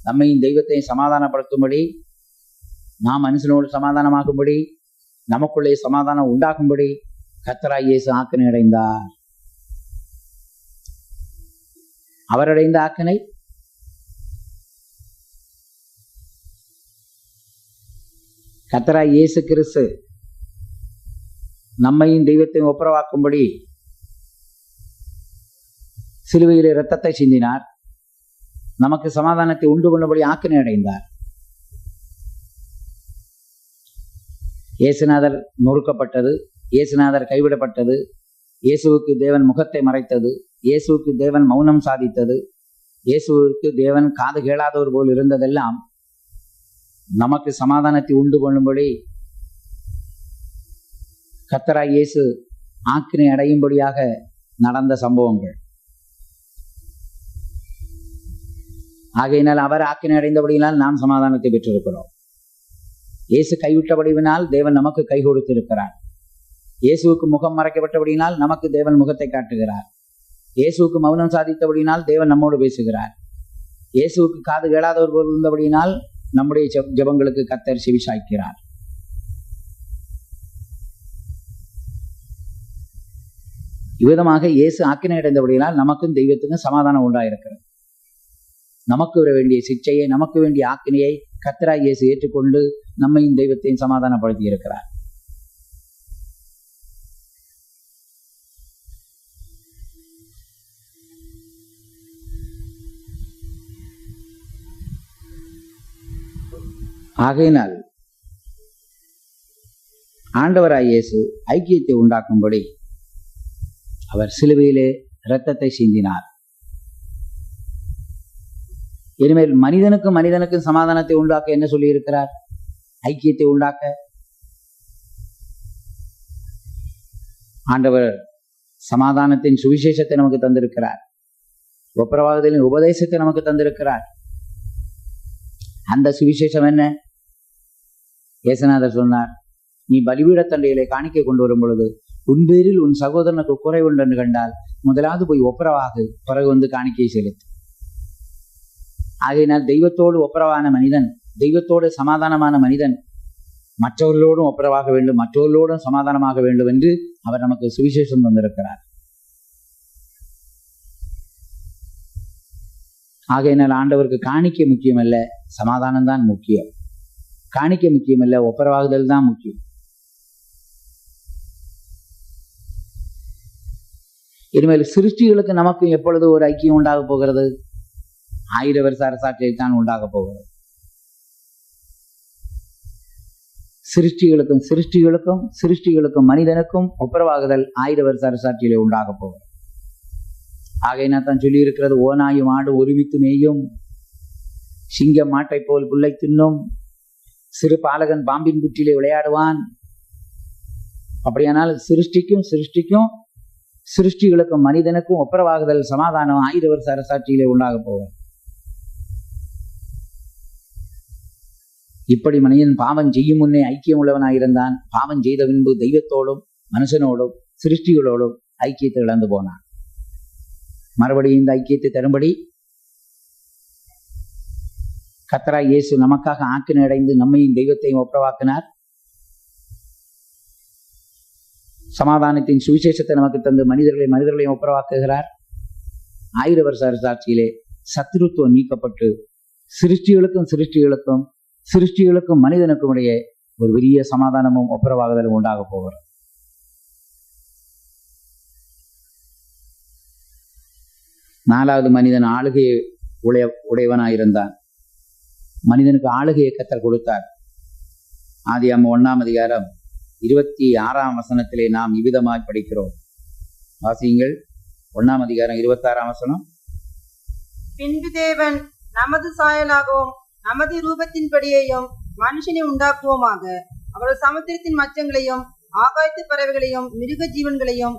நம்மையும் தெய்வத்தையும் சமாதானப்படுத்தும்படி, நாம் மனுஷனோடு சமாதானமாகும்படி, நமக்குள்ளே சமாதானம் உண்டாகும்படி கர்த்தராகிய இயேசு ஆக்கினை அடைந்தார். அவர் அடைந்த ஆக்கினை கர்த்தராகிய இயேசு கிறிஸ்து நம்மையும் தெய்வத்தையும் ஒப்புரவாக்கும்படி சிலுவையில் இரத்தத்தை சிந்தினார். நமக்கு சமாதானத்தை உண்டு கொண்டபடி ஆக்கினை அடைந்தார். இயேசுநாதர் நொறுக்கப்பட்டது, இயேசுநாதர் கைவிடப்பட்டது, இயேசுவுக்கு தேவன் முகத்தை மறைத்தது, இயேசுவுக்கு தேவன் மௌனம் சாதித்தது, இயேசுவுக்கு தேவன் காது கேளாதவர் போல் இருந்ததெல்லாம் நமக்கு சமாதானத்தை உண்டு கொள்ளும்படி கர்த்தராகிய இயேசு ஆக்கினை அடையும்படியாக நடந்த சம்பவங்கள். ஆகையினால் அவர் ஆக்கினை அடைந்தபடியினால் நாம் சமாதானத்தை பெற்றிருக்கிறோம். இயேசு கைவிட்டபடியினால் தேவன் நமக்கு கை கொடுத்திருக்கிறார். இயேசுவுக்கு முகம் மறைக்கப்பட்டபடியினால் நமக்கு தேவன் முகத்தை காட்டுகிறார். இயேசுவுக்கு மௌனம் சாதித்தபடியினால் தேவன் நம்மோடு பேசுகிறார். இயேசுவுக்கு காது கேளாதவர் போல் இருந்தபடியினால் நம்முடைய ஜெபங்களுக்கு கர்த்தர் செவி சாய்க்கிறார். இவ்விதமாக இயேசு ஆக்கினை அடைந்தபடியினால் நமக்கும் தெய்வத்துக்கும் சமாதானம் உண்டாயிருக்கிறது. நமக்கு வர வேண்டிய சிக்ஷையை, நமக்கு வேண்டிய ஆக்கினையை கர்த்தராகிய இயேசு ஏற்றுக்கொண்டு நம்மையும் தெய்வத்தையும் சமாதானப்படுத்தி இருக்கிறார். ஆகையினால் ஆண்டவராகிய இயேசு ஐக்கியத்தை உண்டாக்கும்படி அவர் சிலுவையிலே இரத்தத்தை சிந்தினார். இனிமேல் மனிதனுக்கும் சமாதானத்தை உண்டாக்க என்ன சொல்லி இருக்கிறார்? ஐக்கியத்தை உண்டாக்க ஆண்டவர் சமாதானத்தின் சுவிசேஷத்தை நமக்கு தந்திருக்கிறார். ஒப்புரவாகுதலின் உபதேசத்தை நமக்கு தந்திருக்கிறார். அந்த சுவிசேஷம் என்ன? இயேசுநாதர் சொன்னார், நீ பலிபீடத்தண்டையிலே காணிக்கை கொண்டு வரும் பொழுது உன் பேரில் உன் சகோதரனுக்கு குறை உண்டு என்று கண்டால் முதலாவது போய் ஒப்புரவாகு, பிறகு வந்து காணிக்கையை செலுத்து. ஆகையினால் தெய்வத்தோடு ஒப்புரவான மனிதன், தெய்வத்தோடு சமாதானமான மனிதன் மற்றவர்களோடும் ஒப்புரவாக வேண்டும், மற்றவர்களோடும் சமாதானமாக வேண்டும் என்று அவர் நமக்கு சுவிசேஷம் தந்திருக்கிறார். ஆகையினால் ஆண்டவருக்கு காணிக்கை முக்கியமல்ல, சமாதானம் தான் முக்கியம். காணிக்கை முக்கியமல்ல, ஒப்புரவாகுதல் தான் முக்கியம். இனிமேல் சிருஷ்டிகளுக்கு நமக்கும் எப்பொழுது ஒரு ஐக்கியம் உண்டாக போகிறது? 1000 வருஷ அரசாட்சியை தான் உண்டாக போகிறது. சிருஷ்டிகளுக்கும் மனிதனுக்கும் ஒப்புரவாகுதல் 1000 வருஷ அரசாட்சியிலே உண்டாக போகிறது. ஆகையினால் தான் சொல்லி இருக்கிறது, ஓநாயும் ஆடு ஒருமித்து மேயும், சிங்கம் மாட்டை போல் புல்லை தின்னும், சிறு பாலகன் பாம்பின் புற்றிலே விளையாடுவான். அப்படியானால் சிருஷ்டிகளுக்கும் மனிதனுக்கும் ஒப்புரவாகுதல், சமாதானம் 1000 வருஷ அரசாட்சியிலே உண்டாக போகும். இப்படி மனிதன் பாவம் செய்யும் முன்னே ஐக்கியம் உள்ளவனாயிருந்தான். பாவம் செய்த பின்பு தெய்வத்தோடும் மனுஷனோடும் சிருஷ்டிகளோடும் ஐக்கியத்தை இழந்து போனான். மறுபடியும் இந்த ஐக்கியத்தை தரும்படி கர்த்தராகிய இயேசு நமக்காக ஆக்கினை அடைந்து நம்மையும் தெய்வத்தையும் ஒப்புரவாக்கினார். சமாதானத்தின் சுவிசேஷத்தை நமக்கு தந்து மனிதர்களையும் ஒப்புரவாக்குகிறார். 1000 வருஷ அரசாட்சியிலே சத்துருத்துவம் நீக்கப்பட்டு சிருஷ்டிகளுக்கும் மனிதனுக்கும் இடையே ஒரு பெரிய சமாதானமும் ஒப்புரவாகுதலும் உண்டாக போகிறது. நாலாவது மனிதன் ஆளுகையை உடையவனாயிருந்தான். மனிதனுக்கு ஆளுகையை கர்த்தர் கொடுத்தார். ஆதியாகமம் 1ஆம் அதிகாரம் 26ஆம் வசனத்திலே நாம் இவ்விதமாய் படிக்கிறோம். வாசியுங்கள். 1ஆம் அதிகாரம் 26ஆம் வசனம். பின்பு தேவன் நமது சாயலாகவும் நமது ரூபத்தின்படியேயும் மனுஷனை உண்டாக்குவோமாக, அவர்கள் சமுத்திரத்தின் மச்சங்களையும் ஆகாயத்து பறவைகளையும் மிருக ஜீவன்களையும்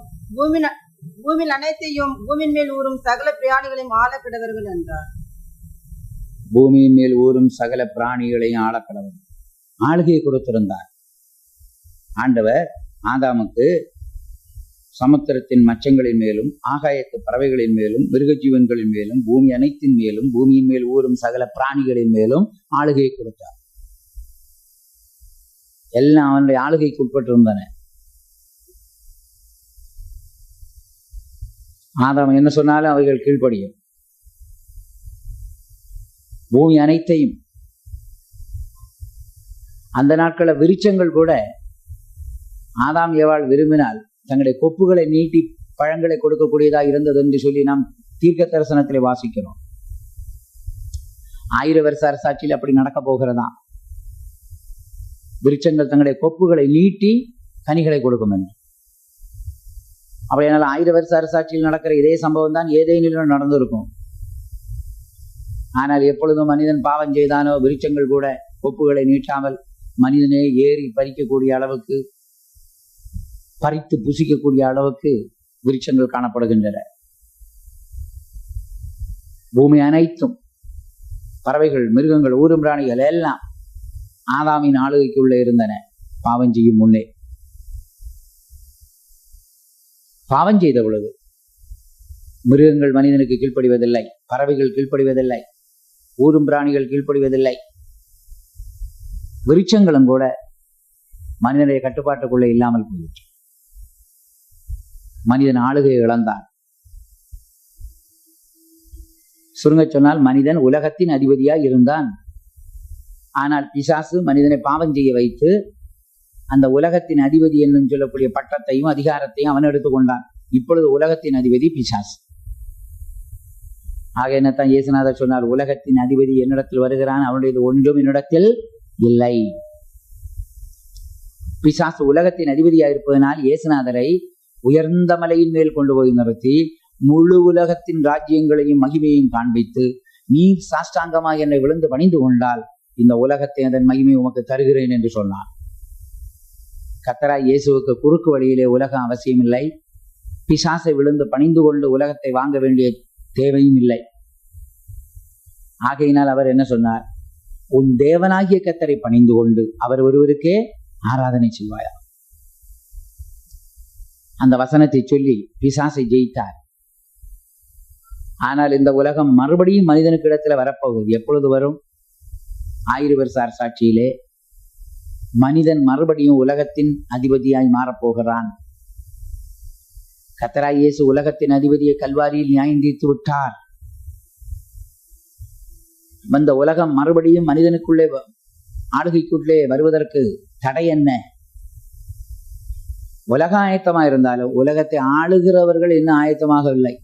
பூமியில் அனைத்தையும் பூமியின் மேல் ஊறும் சகல பிராணிகளையும் ஆளக்கிடவர்கள் என்றார். பூமியின் மேல் ஊறும் சகல பிராணிகளையும் ஆளக்கிடவர் ஆளுகையை கொடுத்திருந்தார். ஆண்டவர் ஆதாமுக்கு சமுத்திரத்தின் மச்சங்களின் மேலும் ஆகாயத்து பறவைகளின் மேலும் மிருக ஜீவன்களின் மேலும் பூமி அனைத்தின் மேலும் பூமியின் மேல் ஊறும் சகல பிராணிகளின் மேலும் ஆளுகையை கொடுத்தார். எல்லாம் அவனுடைய ஆளுகைக்கு உட்பட்டிருந்தன. ஆதாம் என்ன சொன்னாலும் அவைகள் கீழ்ப்படியும். பூமி அனைத்தையும், அந்த நாட்கள விருட்சங்கள் கூட ஆதாம் ஏவாள் விரும்பினால் தங்களுடைய கொப்புகளை நீட்டி பழங்களை கொடுக்கக்கூடியதாக இருந்தது என்று சொல்லி நாம் தீர்க்க தரிசனத்திலே வாசிக்கிறோம். 1000 வருஷ அரசாட்சியில் அப்படி நடக்க போகிறதா? விருட்சங்கள் தங்களுடைய கொப்புகளை நீட்டி கனிகளை கொடுக்கும் என்று. அப்படியானால் 1000 வருஷ அரசாட்சியில் நடக்கிற இதே சம்பவம் தான் ஏதேனிலும் நடந்திருக்கும். ஆனால் எப்பொழுதும் மனிதன் பாவம் செய்தானோ விருட்சங்கள் கூட கொப்புகளை நீட்டாமல் மனிதனே ஏறி பறிக்கக்கூடிய அளவுக்கு, பறித்து புசிக்கக்கூடிய அளவுக்கு விருட்சங்கள் காணப்படுகின்றன. பூமி அனைத்தும், பறவைகள், மிருகங்கள், ஊரும் பிராணிகள் எல்லாம் ஆதாமின் ஆளுகைக்குள்ளே இருந்தன. பாவம் செய்யும் முன்னே, பாவம் செய்த பொழுது மிருகங்கள் மனிதனுக்கு கீழ்ப்படிவதில்லை, பறவைகள் கீழ்ப்படிவதில்லை, ஊரும் பிராணிகள் கீழ்ப்படிவதில்லை. விருட்சங்களும் கூட மனிதனுடைய கட்டுப்பாட்டுக்குள்ளே இல்லாமல் போயிற்று. மனிதன் ஆளுகையை இழந்தான். சுருங்க சொன்னால் மனிதன் உலகத்தின் அதிபதியாய் இருந்தான். ஆனால் பிசாசு மனிதனை பாவம் செய்ய வைத்து அந்த உலகத்தின் அதிபதி என்னும் சொல்லக்கூடிய பட்டத்தையும் அதிகாரத்தையும் அவன் எடுத்துக்கொண்டான். இப்பொழுது உலகத்தின் அதிபதி பிசாசு. ஆக என்னத்தான் இயேசுநாதர் சொன்னார், உலகத்தின் அதிபதி என்னிடத்தில் வருகிறான், அவனுடையது ஒன்றும் என்னிடத்தில் இல்லை. பிசாசு உலகத்தின் அதிபதியாயிருப்பதனால் இயேசுநாதரை உயர்ந்த மலையின் மேல் கொண்டு போய் நிறுத்தி முழு உலகத்தின் ராஜ்யங்களையும் மகிமையையும் காண்பித்து, நீ சாஷ்டாங்கமாக என்னை விழுந்து பணிந்து கொண்டால் இந்த உலகத்தை அதன் மகிமை உமக்கு தருகிறேன் என்று சொன்னார். கர்த்தராகிய இயேசுவுக்கு குறுக்கு வழியிலே உலகம் அவசியமில்லை. பிசாசை விழுந்து பணிந்து கொண்டு உலகத்தை வாங்க வேண்டிய தேவையும் இல்லை. ஆகையினால் அவர் என்ன சொன்னார்? உன் தேவனாகிய கர்த்தரை பணிந்து கொண்டு அவர் ஒருவருக்கே ஆராதனை செய்வாயா. அந்த வசனத்தை சொல்லி பிசாசை ஜெயித்தார். ஆனால் இந்த உலகம் மறுபடியும் மனிதனுக்கு இடத்துல வரப்போகுது. எப்பொழுது வரும்? 1000 வருஷ அரசாட்சியிலே மனிதன் மறுபடியும் உலகத்தின் அதிபதியாய் மாறப்போகிறான். கர்த்தராகிய இயேசு உலகத்தின் அதிபதியை கல்வாரியில் நியாயம் தீர்த்து விட்டார். அந்த உலகம் மறுபடியும் மனிதனுக்குள்ளே ஆளுகைக்குள்ளே வருவதற்கு தடை என்ன? உலகம் ஆயத்தமாக இருந்தாலும் உலகத்தை ஆளுகிறவர்கள் இன்னும் ஆயத்தமாகவில்லை.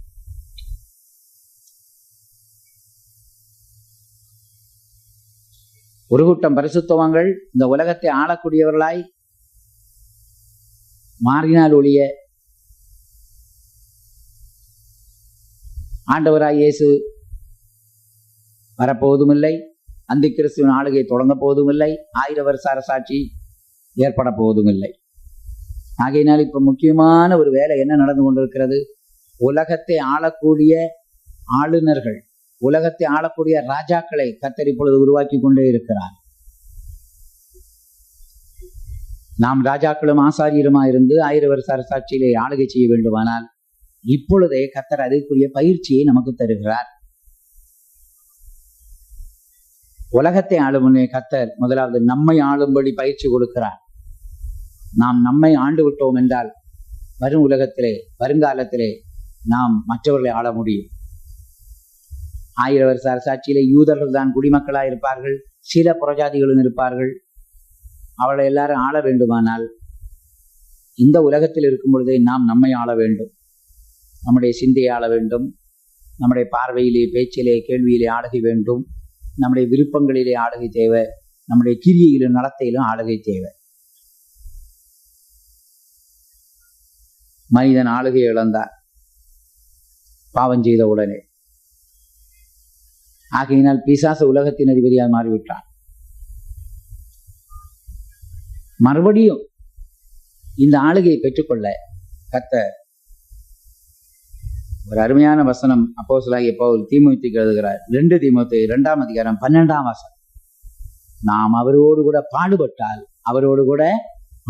ஒரு கூட்டம் பரிசுத்தவான்கள் இந்த உலகத்தை ஆளக்கூடியவர்களாய் மாறினால் ஒழிய ஆண்டவராய் இயேசு வரப்போவதும் இல்லை, அந்தி கிறிஸ்துவின் ஆளுகை தொடங்க போவதும் இல்லை, 1000 வருஷ அரசாட்சி ஏற்பட போவதும் இல்லை. ஆகையினால் இப்ப முக்கியமான ஒரு வேலை என்ன நடந்து கொண்டிருக்கிறது? உலகத்தை ஆளக்கூடிய ஆளுநர்கள், உலகத்தை ஆளக்கூடிய ராஜாக்களை கர்த்தர் இப்பொழுது உருவாக்கி கொண்டே இருக்கிறார். நாம் ராஜாக்களும் ஆசாரியருமாயிருந்து 1000 வருஷ அரசாட்சியிலே ஆளுகை செய்ய வேண்டுமானால் இப்பொழுதே கர்த்தர் அதற்குரிய பயிற்சியை நமக்கு தருகிறார். உலகத்தை ஆளும் முன்னே கர்த்தர் முதலாவது நம்மை ஆளும்படி பயிற்சி கொடுக்கிறார். நாம் நம்மை ஆண்டு விட்டோம் என்றால் வரும் உலகத்திலே வருங்காலத்திலே நாம் மற்றவர்களை ஆள முடியும். 1000 வருஷ அரசாட்சியிலே யூதர்கள் தான் குடிமக்களாக இருப்பார்கள், சில புறஜாதிகளும் இருப்பார்கள். அவளை எல்லாரும் ஆள வேண்டுமானால் இந்த உலகத்தில் இருக்கும் பொழுதே நாம் நம்மை ஆள வேண்டும். நம்முடைய சிந்தையை ஆள வேண்டும், நம்முடைய பார்வையிலே, பேச்சிலே, கேள்வியிலே ஆளுகை வேண்டும், நம்முடைய விருப்பங்களிலே ஆளுகை தேவை, நம்முடைய கிரியையிலும் நடத்தையிலும் ஆளுகை தேவை. மனிதன் ஆளுகையை இழந்தார் பாவம் செய்த உடனே. ஆகையினால் பிசாசு உலகத்தின் அதிபதியாக மாறிவிட்டான். மறுபடியும் இந்த ஆளுகையை பெற்றுக்கொள்ள கர்த்தர் ஒரு அருமையான வசனம் அப்போஸ்தலனாகிய பவுல் தீமோத்தேயுக்கு எழுதுகிறார். 2 தீமோத்தேயு 2ஆம் அதிகாரம் 12ஆம் வசனம். நாம் அவரோடு கூட பாடுபட்டால் அவரோடு கூட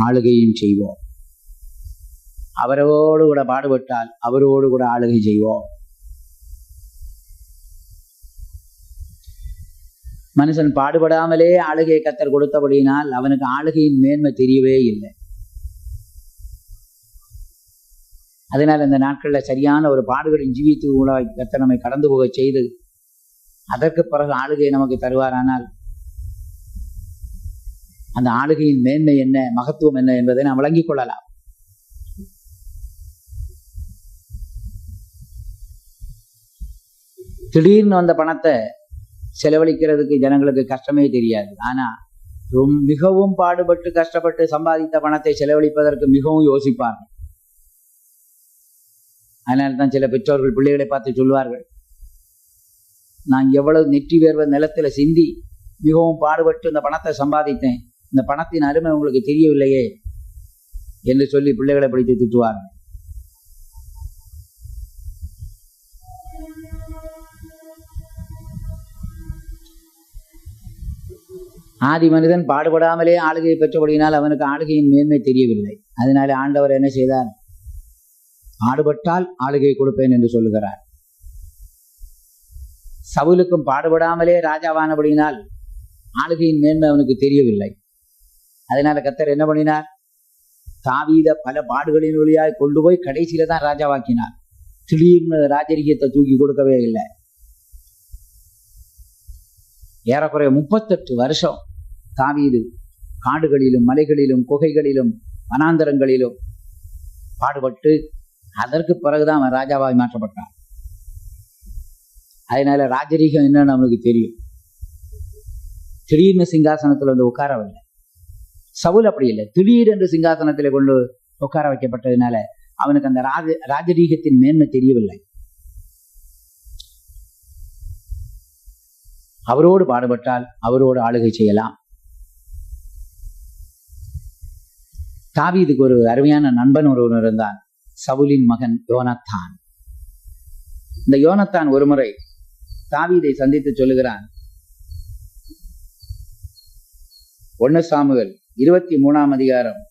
ஆளுகையும் செய்வோம். அவரோடு கூட பாடுபட்டால் அவரோடு கூட ஆளுகை செய்வோம். மனுஷன் பாடுபடாமலே ஆளுகையை கர்த்தர் கொடுத்தபடியினால் அவனுக்கு ஆளுகையின் மேன்மை தெரியவே இல்லை. அதனால் இந்த நாட்களில் சரியான ஒரு பாடுகளின் ஜீவித்து கர்த்தர் நம்மை கடந்து போக செய்து அதற்கு பிறகு ஆளுகையை நமக்கு தருவாரானால் அந்த ஆளுகையின் மேன்மை என்ன, மகத்துவம் என்ன என்பதை நாம் விளங்கிக் கொள்ளலாம். திடீர்னு வந்த பணத்தை செலவழிக்கிறதுக்கு ஜனங்களுக்கு கஷ்டமே தெரியாது. ஆனா மிகவும் பாடுபட்டு கஷ்டப்பட்டு சம்பாதித்த பணத்தை செலவழிப்பதற்கு மிகவும் யோசிப்பார்கள். அதனால்தான் சில பெற்றோர்கள் பிள்ளைகளை பார்த்து சொல்வார்கள், நான் எவ்வளவு நெற்றி வேர்வை நிலத்துல சிந்தி மிகவும் பாடுபட்டு இந்த பணத்தை சம்பாதித்தேன், இந்த பணத்தின் அருமை உங்களுக்கு தெரியவில்லையே என்று சொல்லி பிள்ளைகளை பிடித்து திட்டுவார்கள். ஆதி மனிதன் பாடுபடாமலே ஆளுகையை பெற்றபடியினால் அவனுக்கு ஆளுகையின் மேன்மை தெரியவில்லை. அதனால ஆண்டவர் என்ன செய்தார்? பாடுபட்டால் ஆளுகை கொடுப்பேன் என்று சொல்லுகிறார். சவுலுக்கும் பாடுபடாமலே ராஜாவானபடியினால் ஆளுகையின் மேன்மை அவனுக்கு தெரியவில்லை. அதனால கர்த்தர் என்ன பண்ணினார்? தாவீத பல பாடுகளின் வழியாய் கொண்டு போய் கடைசியில தான் ராஜாவாக்கினார். திடீர்னு ராஜரிகத்தை தூக்கி கொடுக்கவே இல்லை. ஏறக்குறைய 38 வருஷம் தாவீது காடுகளிலும் மலைகளிலும் குகைகளிலும் வனாந்தரங்களிலும் பாடுபட்டு அதற்கு பிறகுதான் அவன் ராஜாவாய் மாற்றப்பட்டான். அதனால ராஜரீகம் என்னன்னு அவனுக்கு தெரியும். திடீர்னு சிங்காசனத்துல வந்து உட்காரவில்லை. சவுல் அப்படி இல்லை, திடீரென்று சிங்காசனத்திலே கொண்டு உட்கார வைக்கப்பட்டதுனால அவனுக்கு அந்த ராஜரீகத்தின் மேன்மை தெரியவில்லை. அவரோடு பாடுபட்டால் அவரோடு ஆளுகை செய்யலாம். தாவீதுக்கு ஒரு அருமையான நண்பன் ஒருவன் இருந்தான், சவுலின் மகன் யோனத்தான். இந்த யோனத்தான் ஒருமுறை தாவீதை சந்தித்து சொல்லுகிறான். 1 சாமுவேல் 23ஆம் அதிகாரம்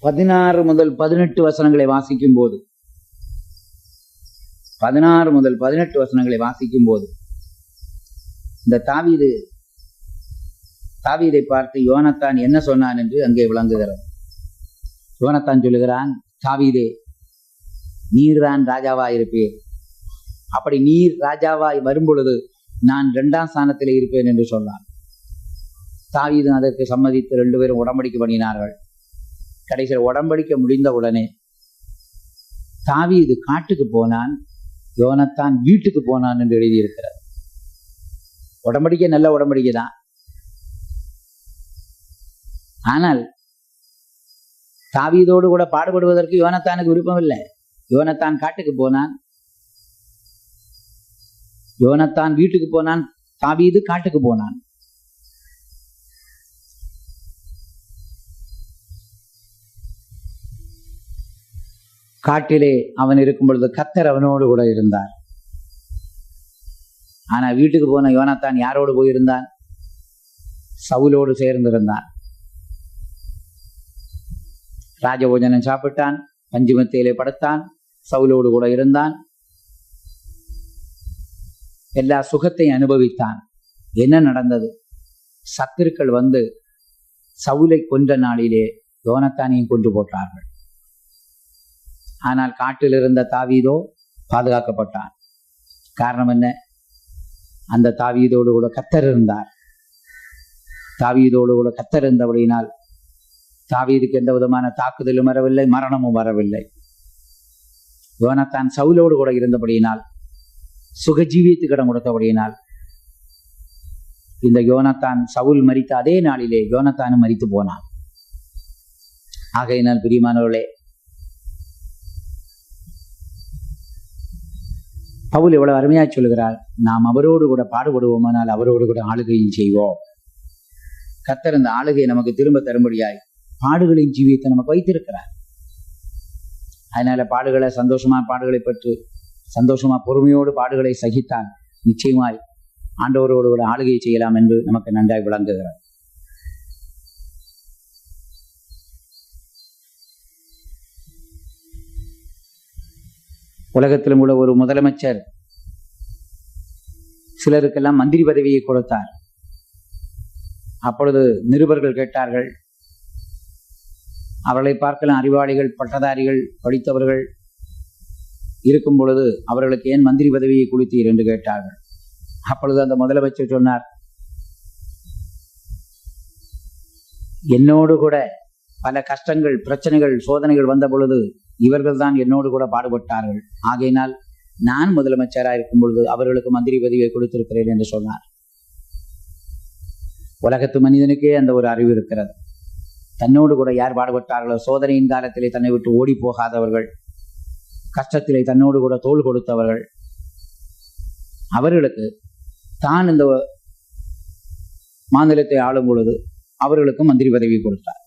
16 முதல் 18 வசனங்களை வாசிக்கும் போது 16 முதல் 18 வசனங்களை வாசிக்கும் போது இந்த தாவீதை பார்த்து யோனத்தான் என்ன சொன்னான் என்று அங்கே விளங்குகிறது. யோனத்தான் சொல்லுகிறான், தாவீதே, நீர்தான் ராஜாவாய் இருப்பீர். அப்படி நீர் ராஜாவாய் வரும்பொழுது நான் 2ஆம் ஸ்தானத்திலே இருப்பேன் என்று சொன்னான். தாவீது அதற்கு சம்மதித்து 2 பேரும் உடன்படிக்கை பண்ணினார்கள். கடைசியில் உடன்படிக்கை முடிந்த உடனே தாவீது காட்டுக்கு போனான், யோனத்தான் வீட்டுக்கு போனான் என்று எழுதியிருக்கிறது. உடன்படிக்கை நல்ல உடன்படிக்கை தான். ஆனால் தாவீதோடு கூட பாடுபடுவதற்கு யோனத்தானுக்கு விருப்பம் இல்லை. யோனத்தான் காட்டுக்கு போனான், யோனத்தான் வீட்டுக்கு போனான், தாவீது காட்டுக்கு போனான். காட்டிலே அவன் இருக்கும் பொழுது கர்த்தர் அவனோடு கூட இருந்தார். ஆனா வீட்டுக்கு போன யோனாத்தான் யாரோடு போயிருந்தான்? சவுலோடு சேர்ந்திருந்தான். ராஜபோஜனம் சாப்பிட்டான், பஞ்சுமத்தையிலே படுத்தான், சவுலோடு கூட இருந்தான், எல்லா சுகத்தையும் அனுபவித்தான். என்ன நடந்தது? சத்துருக்கள் வந்து சவுலை கொன்ற நாளிலே யோனத்தானையும் கொன்று போட்டார்கள். ஆனால் காட்டில் இருந்த தாவீதோ பாதுகாக்கப்பட்டான். காரணம் என்ன? அந்த தாவீதோடு கூட கர்த்தர் இருந்தார். தாவீதோடு கூட கர்த்தர் இருந்தபடியினால் தாவீதுக்கு எந்த விதமான தாக்குதலும் வரவில்லை, மரணமும் வரவில்லை. யோனத்தான் சவுலோடு கூட இருந்தபடியினால், சுகஜீவியத்துக்கு இடம் கொடுத்தபடியினால், இந்த யோனத்தான் சவுல் மரித்த அதே நாளிலே யோனத்தானும் மரித்து போனான். ஆகையினால் பிரியமானவர்களே, பவுல் எவ்வளவு அருமையாய் சொல்கிறார், நாம் அவரோடு கூட பாடுபடுவோமானால் அவரோடு கூட ஆளுகையும் செய்வோம். கர்த்தர் இந்த ஆளுகையை நமக்கு திரும்ப தரும்படியாய் பாடுகளின் ஜீவியத்தை நமக்கு வைத்திருக்கிறார். அதனால பாடுகளை பெற்று சந்தோஷமா பொறுமையோடு பாடுகளை சகித்தான் நிச்சயமாய் ஆண்டவரோடு கூட ஆளுகையை செய்யலாம் என்று நமக்கு நன்றாய் விளங்குகிறார். உலகத்திலும் கூட ஒரு முதலமைச்சர் சிலருக்கெல்லாம் மந்திரி பதவியை கொடுத்தார். அப்பொழுது நிருபர்கள் கேட்டார்கள், அவர்களை பார்க்கலாம் அறிவாளிகள், பட்டதாரிகள், படித்தவர்கள் இருக்கும் பொழுது அவர்களுக்கு ஏன் மந்திரி பதவியை கொடுத்தீர் என்று கேட்டார்கள். அப்பொழுது அந்த முதலமைச்சர் சொன்னார், என்னோடு கூட பல கஷ்டங்கள், பிரச்சனைகள், சோதனைகள் வந்த பொழுது இவர்கள் தான் என்னோடு கூட பாடுபட்டார்கள். ஆகையினால் நான் முதலமைச்சராக இருக்கும் பொழுது அவர்களுக்கு மந்திரி பதவியை கொடுத்திருக்கிறேன் என்று சொன்னார். உலகத்து மனிதனுக்கே அந்த ஒரு அறிவு இருக்கிறது. தன்னோடு கூட யார் பாடுபட்டார்களோ, சோதனையின் காலத்திலே தன்னை விட்டு ஓடி போகாதவர்கள், கஷ்டத்திலே தன்னோடு கூட தோள் கொடுத்தவர்கள், அவர்களுக்கு தான் இந்த மாநிலத்தை ஆளும் பொழுது அவர்களுக்கும் மந்திரி பதவி கொடுத்தார்.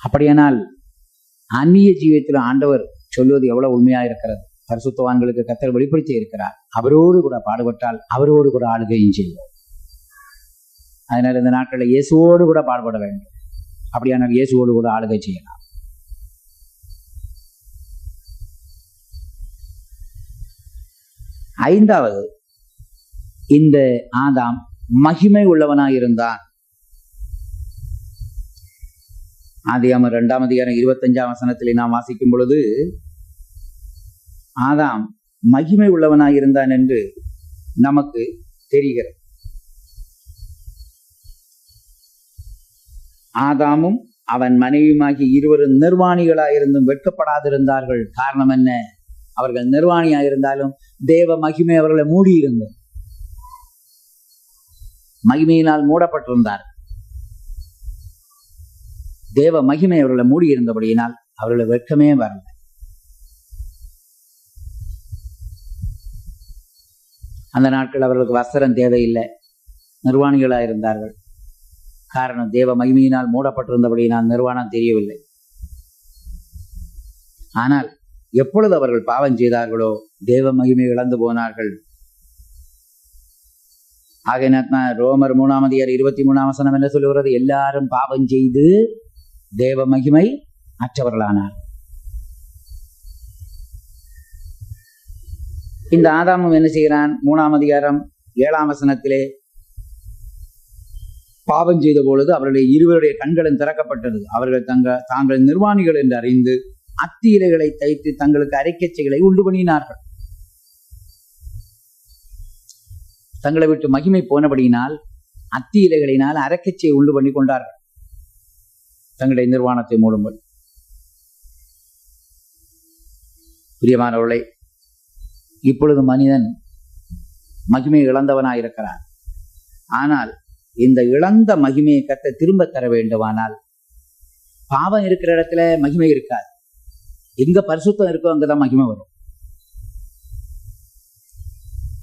அப்படியானால் ஆன்மீக ஜீவியத்தில் ஆண்டவர் சொல்வது எவ்வளவு உண்மையா இருக்கிறது. பரிசுத்தவான்களுக்கு கர்த்தர் வெளிப்படுத்தி இருக்கிறார், அவரோடு கூட பாடுபட்டால் அவரோடு கூட ஆளுகையும் செய்வோம். அதனால் இந்த நாட்களில் இயேசுவோடு கூட பாடுபட வேண்டும். அப்படியானால் இயேசுவோடு கூட ஆளுகை செய்யலாம். ஐந்தாவது, இந்த ஆதாம் மகிமை உள்ளவனாய் இருந்தான். ஆதியாகமம் 2ஆம் அதிகாரம் 25ஆம் வசனத்திலே நாம் வாசிக்கும் பொழுது ஆதாம் மகிமை உள்ளவனாய் இருந்தான் என்று நமக்கு தெரிகிறது. ஆதாமும் அவன் மனைவியுமாகி இருவரும் நிர்வாணிகளாயிருந்தும் வெட்கப்படாதிருந்தார்கள். காரணம் என்ன? அவர்கள் நிர்வாணியாயிருந்தாலும் தேவ மகிமை அவர்களை மூடியிருந்தது. மகிமையினால் மூடப்பட்டிருந்தார். தேவ மகிமை அவர்களை மூடியிருந்தபடியினால் அவர்களை வெட்கமே வரல. அந்த நாட்கள் அவர்களுக்கு வஸ்திரம் தேவையில்லை, நிர்வாணிகளாக இருந்தார்கள். காரணம், தேவ மகிமையினால் மூடப்பட்டிருந்தபடியினால் நிர்வாணம் தெரியவில்லை. ஆனால் எப்பொழுது அவர்கள் பாவம் செய்தார்களோ தேவ மகிமை இழந்து போனார்கள். ஆகையினால் ரோமர் 3ஆம் அதிகாரம் 23ஆம் வசனம் என்ன சொல்லுகிறது? எல்லாரும் பாவம் செய்து தேவ மகிமை அற்றவர்களானார். இந்த ஆதாமும் என்ன செய்கிறான்? 3ஆம் அதிகாரம் 7ஆம் வசனத்திலே பாவம் செய்த பொழுது அவருடைய இருவருடைய கண்களும் திறக்கப்பட்டது. அவர்கள் தாங்கள் நிர்வாணிகள் என்று அறிந்து அத்தி இலைகளை தைத்து தங்களுக்கு அரைக்கச்சைகளை உண்டு பண்ணினார்கள். தங்களை விட்டு மகிமை போனபடியினால் அத்தி இலைகளினால் அரைக்கச்சையை உண்டு பண்ணி கொண்டார்கள், தங்களுடைய நிர்வாணத்தை மூடும்படி. பிரியமானவர்களே, இப்பொழுது மனிதன் மகிமை இழந்தவனாயிருக்கிறான். ஆனால் இந்த இழந்த மகிமையை கர்த்தர் திரும்ப தர வேண்டுமானால் பாவம் இருக்கிற இடத்துல மகிமை இருக்காது. எங்க பரிசுத்தம் இருக்கோ அங்கதான் மகிமை வரும்.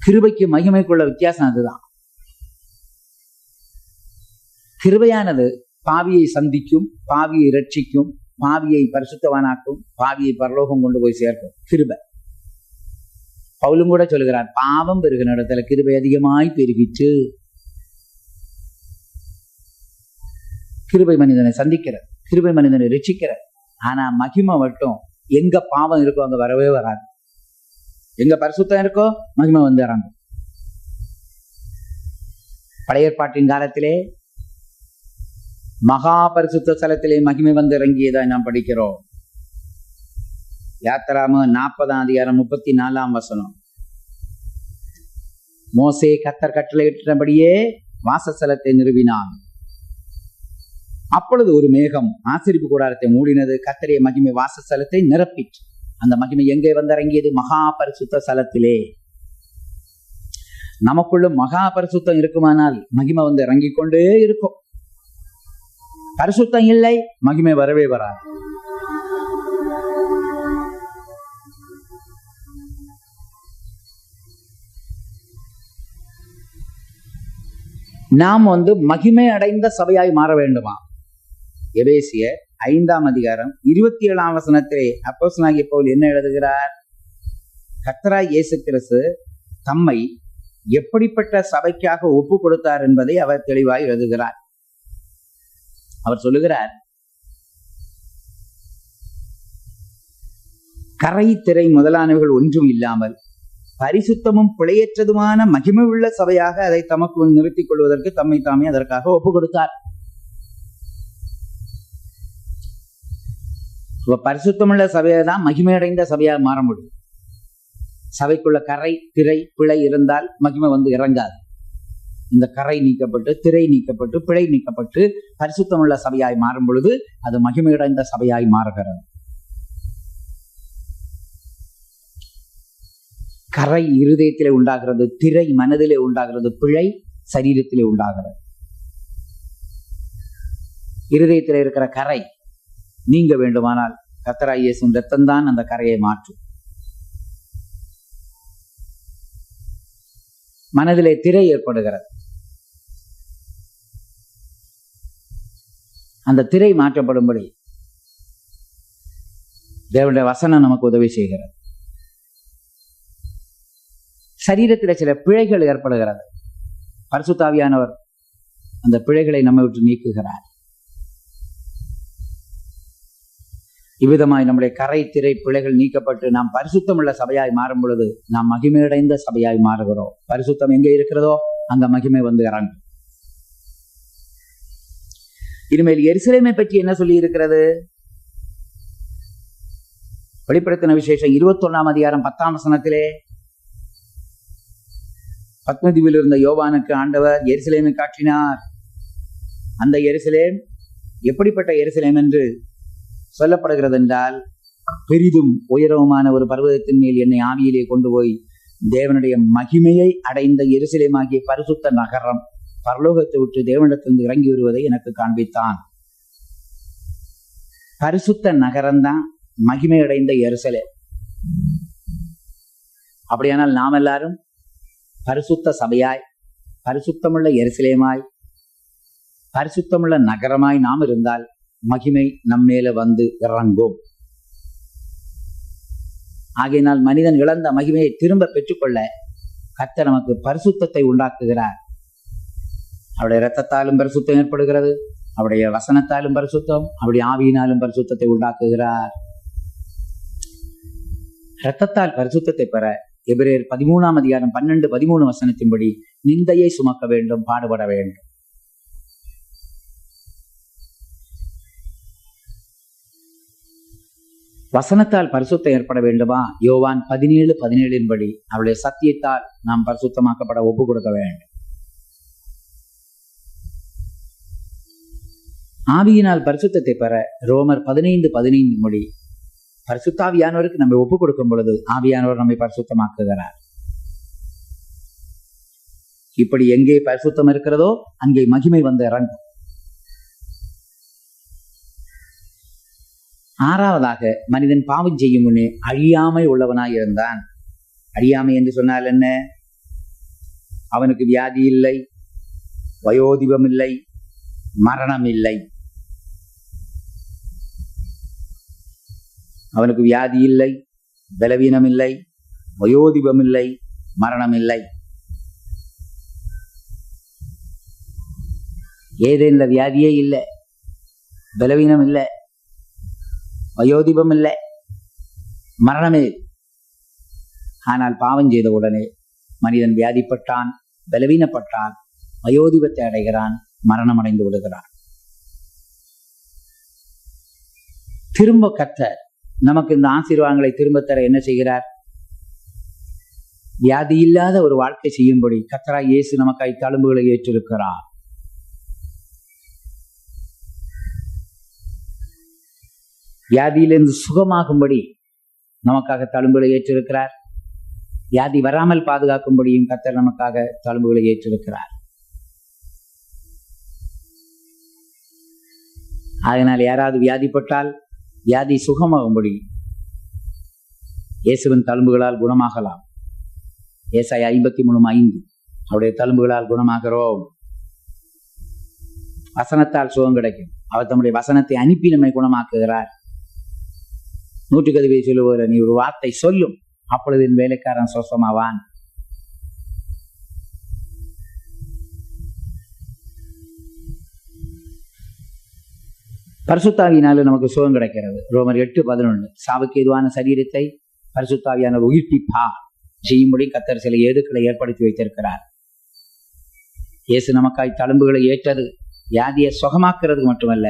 கிருபைக்கு மகிமைக்குள்ள வித்தியாசம் அதுதான். கிருபையானது பாவியை சந்திக்கும், பாவியை ரட்சிக்கும், பாவியை பரிசுத்தவானாக்கும், பாவியை பரலோகம் கொண்டு போய் சேர்க்கும். கிருபை. பவுலும் கூட சொல்லுகிறார், பாவம் பெருகின இடத்துல கிருபை அதிகமாய் பெருகிச்சு. கிருபை மனிதனை சந்திக்கிற, கிருபை மனிதனை ரட்சிக்கிற. ஆனா மகிமை மட்டும் எங்க பாவம் இருக்கோ அங்க வரவே வராது. எங்க பரிசுத்தம் இருக்கோ மகிமை வந்து இறங்கும். பழைய ஏற்பாட்டின் காலத்திலே மகா பரிசுத்த ஸ்தலத்திலே மகிமை வந்து இறங்கியதை நாம் படிக்கிறோம். யாத்திராம 40:34 மோசே கர்த்தர் கட்டளையிட்டபடியே வாசஸ்தலத்தை நிறுவினான். அப்பொழுது ஒரு மேகம் ஆசரிப்பு கூடாரத்தை மூடினது. கர்த்தருடைய மகிமை வாசஸ்தலத்தை நிரப்பிற்று. அந்த மகிமை எங்கே வந்திறங்கியது? மகா பரிசுத்த ஸ்தலத்திலே. நமக்குள்ள மகா பரிசுத்தம் இருக்குமானால் மகிமை வந்து இறங்கிக் கொண்டே இருக்கும். பரிசுத்தம் இல்லை, மகிமை வரவே வராது. நாம் மகிமை அடைந்த சபையாய் மாற வேண்டுமா? எபேசியர் 5:27 அப்போஸ்தலனாகிய பவுல் என்ன எழுதுகிறார்? கர்த்தராகிய இயேசு கிறிஸ்து தம்மை எப்படிப்பட்ட சபைக்காக ஒப்பு கொடுத்தார் என்பதை அவர் தெளிவாய் எழுதுகிறார். அவர் சொல்லுகிறார், கரை திரை முதலானவைகள் ஒன்றும் இல்லாமல் பரிசுத்தமும் பிழையற்றதுமான மகிமை உள்ள சபையாக அதை தமக்கு நிறுத்திக் கொள்வதற்கு தம்மை தாமே அதற்காக ஒப்பு கொடுத்தார். பரிசுத்தமுள்ள சபையை தான் மகிமையடைந்த சபையாக மாற முடியும். சபைக்குள்ள கரை திரை பிழை இருந்தால் மகிமை வந்து இறங்காது. இந்த கரை நீக்கப்பட்டு திரை நீக்கப்பட்டு பிழை நீக்கப்பட்டு பரிசுத்தமுள்ள சபையாய் மாறும் பொழுது அது மகிமையடைந்த சபையாய் மாறுகிறது. கரை இருதயத்திலே உண்டாகிறது, திரை மனதிலே உண்டாகிறது, பிழை சரீரத்திலே உண்டாகிறது. இருதயத்திலே இருக்கிற கரை நீங்க வேண்டுமானால் கர்த்தராகிய இயேசுவின் இரத்தம்தான் அந்த கரையை மாற்றும். மனதிலே திரை ஏற்படுகிறது. அந்த திரை மாற்றப்படும்படி தேவனுடைய வசனம் நமக்கு உதவி செய்கிறது. சரீரத்தில் சில பிழைகள் ஏற்படுகிறது. பரிசுத்த ஆவியானவர் அந்த பிழைகளை நம்மை விட்டு நீக்குகிறார். இவ்விதமாய் நம்முடைய கரை திரை பிழைகள் நீக்கப்பட்டு நாம் பரிசுத்தமுள்ள சபையாய் மாறும் பொழுது நாம் மகிமையடைந்த சபையாய் மாறுகிறோம். பரிசுத்தம் எங்கே இருக்கிறதோ அங்க மகிமை வந்து இறங்கும். இனிமேல் எருசலேமை பற்றி என்ன சொல்லி இருக்கிறது? வெளிப்படுத்தின விசேஷம் 21:10 பத்மதீவில் இருந்த யோவானுக்கு ஆண்டவர் எருசலேமை காட்டினார். அந்த எருசலேம் எப்படிப்பட்ட எருசலேம் என்று சொல்லப்படுகிறது என்றால், பெரிதும் உயரவுமான ஒரு பர்வதத்தின் மேல் என்னை ஆவியிலே கொண்டு போய் தேவனுடைய மகிமையை அடைந்த எருசலேமாகிய பரிசுத்த நகரம் பரலோகத்தை விட்டு தேவனிடத்திலிருந்து இறங்கி வருவதை எனக்கு காண்பித்தான். பரிசுத்த நகரம்தான் மகிமை அடைந்த எருசலேம். அப்படியானால் நாம் எல்லாரும் பரிசுத்த சபையாய், பரிசுத்தமுள்ள எருசலேமாய், பரிசுத்தமுள்ள நகரமாய் நாம் இருந்தால் மகிமை நம்மேல வந்து இறங்கும். ஆகையினால் மனிதன் இழந்த மகிமையை திரும்ப பெற்றுக்கொள்ள கர்த்தர் நமக்கு பரிசுத்தத்தை உண்டாக்குகிறார். அவருடைய இரத்தத்தாலும் பரிசுத்தம் ஏற்படுகிறது, அவருடைய வசனத்தாலும் பரிசுத்தம், அவருடைய ஆவியினாலும் பரிசுத்தத்தை உண்டாக்குகிறார். இரத்தத்தால் பரிசுத்தத்தை பெற எபிரேயர் 13:12-13 நிந்தையை சுமக்க வேண்டும், பாடுபட வேண்டும். வசனத்தால் பரிசுத்தம் ஏற்பட வேண்டுமா? யோவான் 17:17 அவருடைய சத்தியத்தால் நாம் பரிசுத்தமாக்கப்பட ஒப்பு கொடுக்க வேண்டும். ஆவியினால் பரிசுத்தத்தை பெற ரோமர் 15:15 பரிசுத்தாவியானவருக்கு நம்மை ஒப்பு கொடுக்கும் பொழுது ஆவியானவர் நம்மை பரிசுத்தமாக்குகிறார். இப்படி எங்கே பரிசுத்தம் இருக்கிறதோ அங்கே மகிமை வந்து இறங்கும். ஆறாவதாக, மனிதன் பாவம் செய்யும் முன்னே அழியாமை உள்ளவனாய் இருந்தான். அழியாமை என்று சொன்னால் என்ன? அவனுக்கு வியாதி இல்லை, வயோதிபம் இல்லை, மரணம் இல்லை. அவனுக்கு வியாதி இல்லை, பலவீனம் இல்லை, வயோதிபம் இல்லை, மரணம் இல்லை. ஏதேன்ல வியாதியே இல்லை, பலவீனம் இல்லை, வயோதிபம் இல்லை, மரணமே. ஆனால் பாவம் செய்த உடனே மனிதன் வியாதிப்பட்டான், பலவீனப்பட்டான், வயோதிபத்தை அடைகிறான், மரணம் அடைந்து விடுகிறான். திரும்ப கர்த்தர் நமக்கு இந்த ஆசீர்வாதங்களை திரும்ப தர என்ன செய்கிறார்? வியாதி இல்லாத ஒரு வாழ்க்கை செய்யும்படி கர்த்தராய் இயேசு நமக்காய் தழும்புகளை ஏற்றிருக்கிறார். வியாதியிலிருந்து சுகமாகும்படி நமக்காக தழும்புகளை ஏற்றிருக்கிறார். வியாதி வராமல் பாதுகாக்கும்படியும் கர்த்தர் நமக்காக தழும்புகளை ஏற்றிருக்கிறார். அதனால் யாராவது வியாதிப்பட்டால் வியாதி சுகமாகும்படி இயேசுவின் தழும்புகளால் குணமாகலாம். ஏசாயா 53:5 அவருடைய தழும்புகளால் குணமாகிறோம். வசனத்தால் சுகம் கிடைக்கும். அவர் தம்முடைய வசனத்தை அனுப்பி நம்மை குணமாக்குகிறார். 100 சொல்லுவார், நீ ஒரு வார்த்தை சொல்லும், அப்பொழுது என் வேலைக்காரன் சொசமாவான். பரிசுத்தாவியினால நமக்கு சுகம் கிடைக்கிறது. ரோமர் 8:11 சாவுக்கு எதுவான சரீரத்தை பரிசுத்தாவியான உயிர்ப்பிப்பா செய்யும்படி கர்த்தர் சில ஏதுக்களை ஏற்படுத்தி வைத்திருக்கிறார். இயேசு நமக்காய் தழும்புகளை ஏற்றது வியாதியை சுகமாக்குறது மட்டுமல்ல,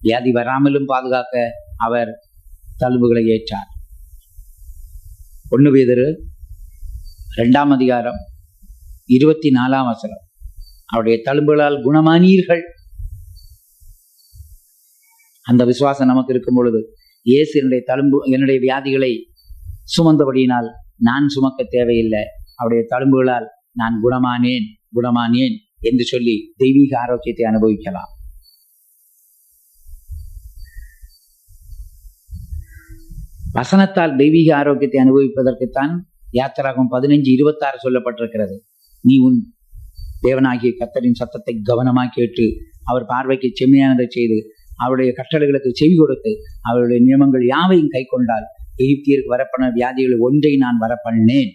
வியாதி வராமலும் பாதுகாக்க அவர் தழும்புகளை ஏற்றார். 1 பேதுரு 2 24 அவருடைய தழும்புகளால் குணமானீர்கள். அந்த விசுவாசம் நமக்கு இருக்கும் பொழுது இயேசு என்னுடைய வியாதிகளை சுமந்தபடியினால் நான் சுமக்க தேவையில்லை, அவருடைய தழும்புகளால் நான் குணமானேன் என்று சொல்லி தெய்வீக ஆரோக்கியத்தை அனுபவிக்கலாம். வசனத்தால் தெய்வீக ஆரோக்கியத்தை அனுபவிப்பதற்குத்தான் யாத்திராகமம் 15:26 சொல்லப்பட்டிருக்கிறது. நீ உன் தேவனாகிய கர்த்தரின் சத்தத்தை கவனமாய் கேட்டு அவர் பார்வைக்கு செம்மையானதை செய்து அவருடைய கட்டளைகளுக்கு செவி கொடுத்து அவருடைய நியமங்கள் யாவையும் கை கொண்டால் எகிப்தியருக்கு வரப்பண்ண வியாதிகளை ஒன்றை நான் வரப்பண்ணேன்.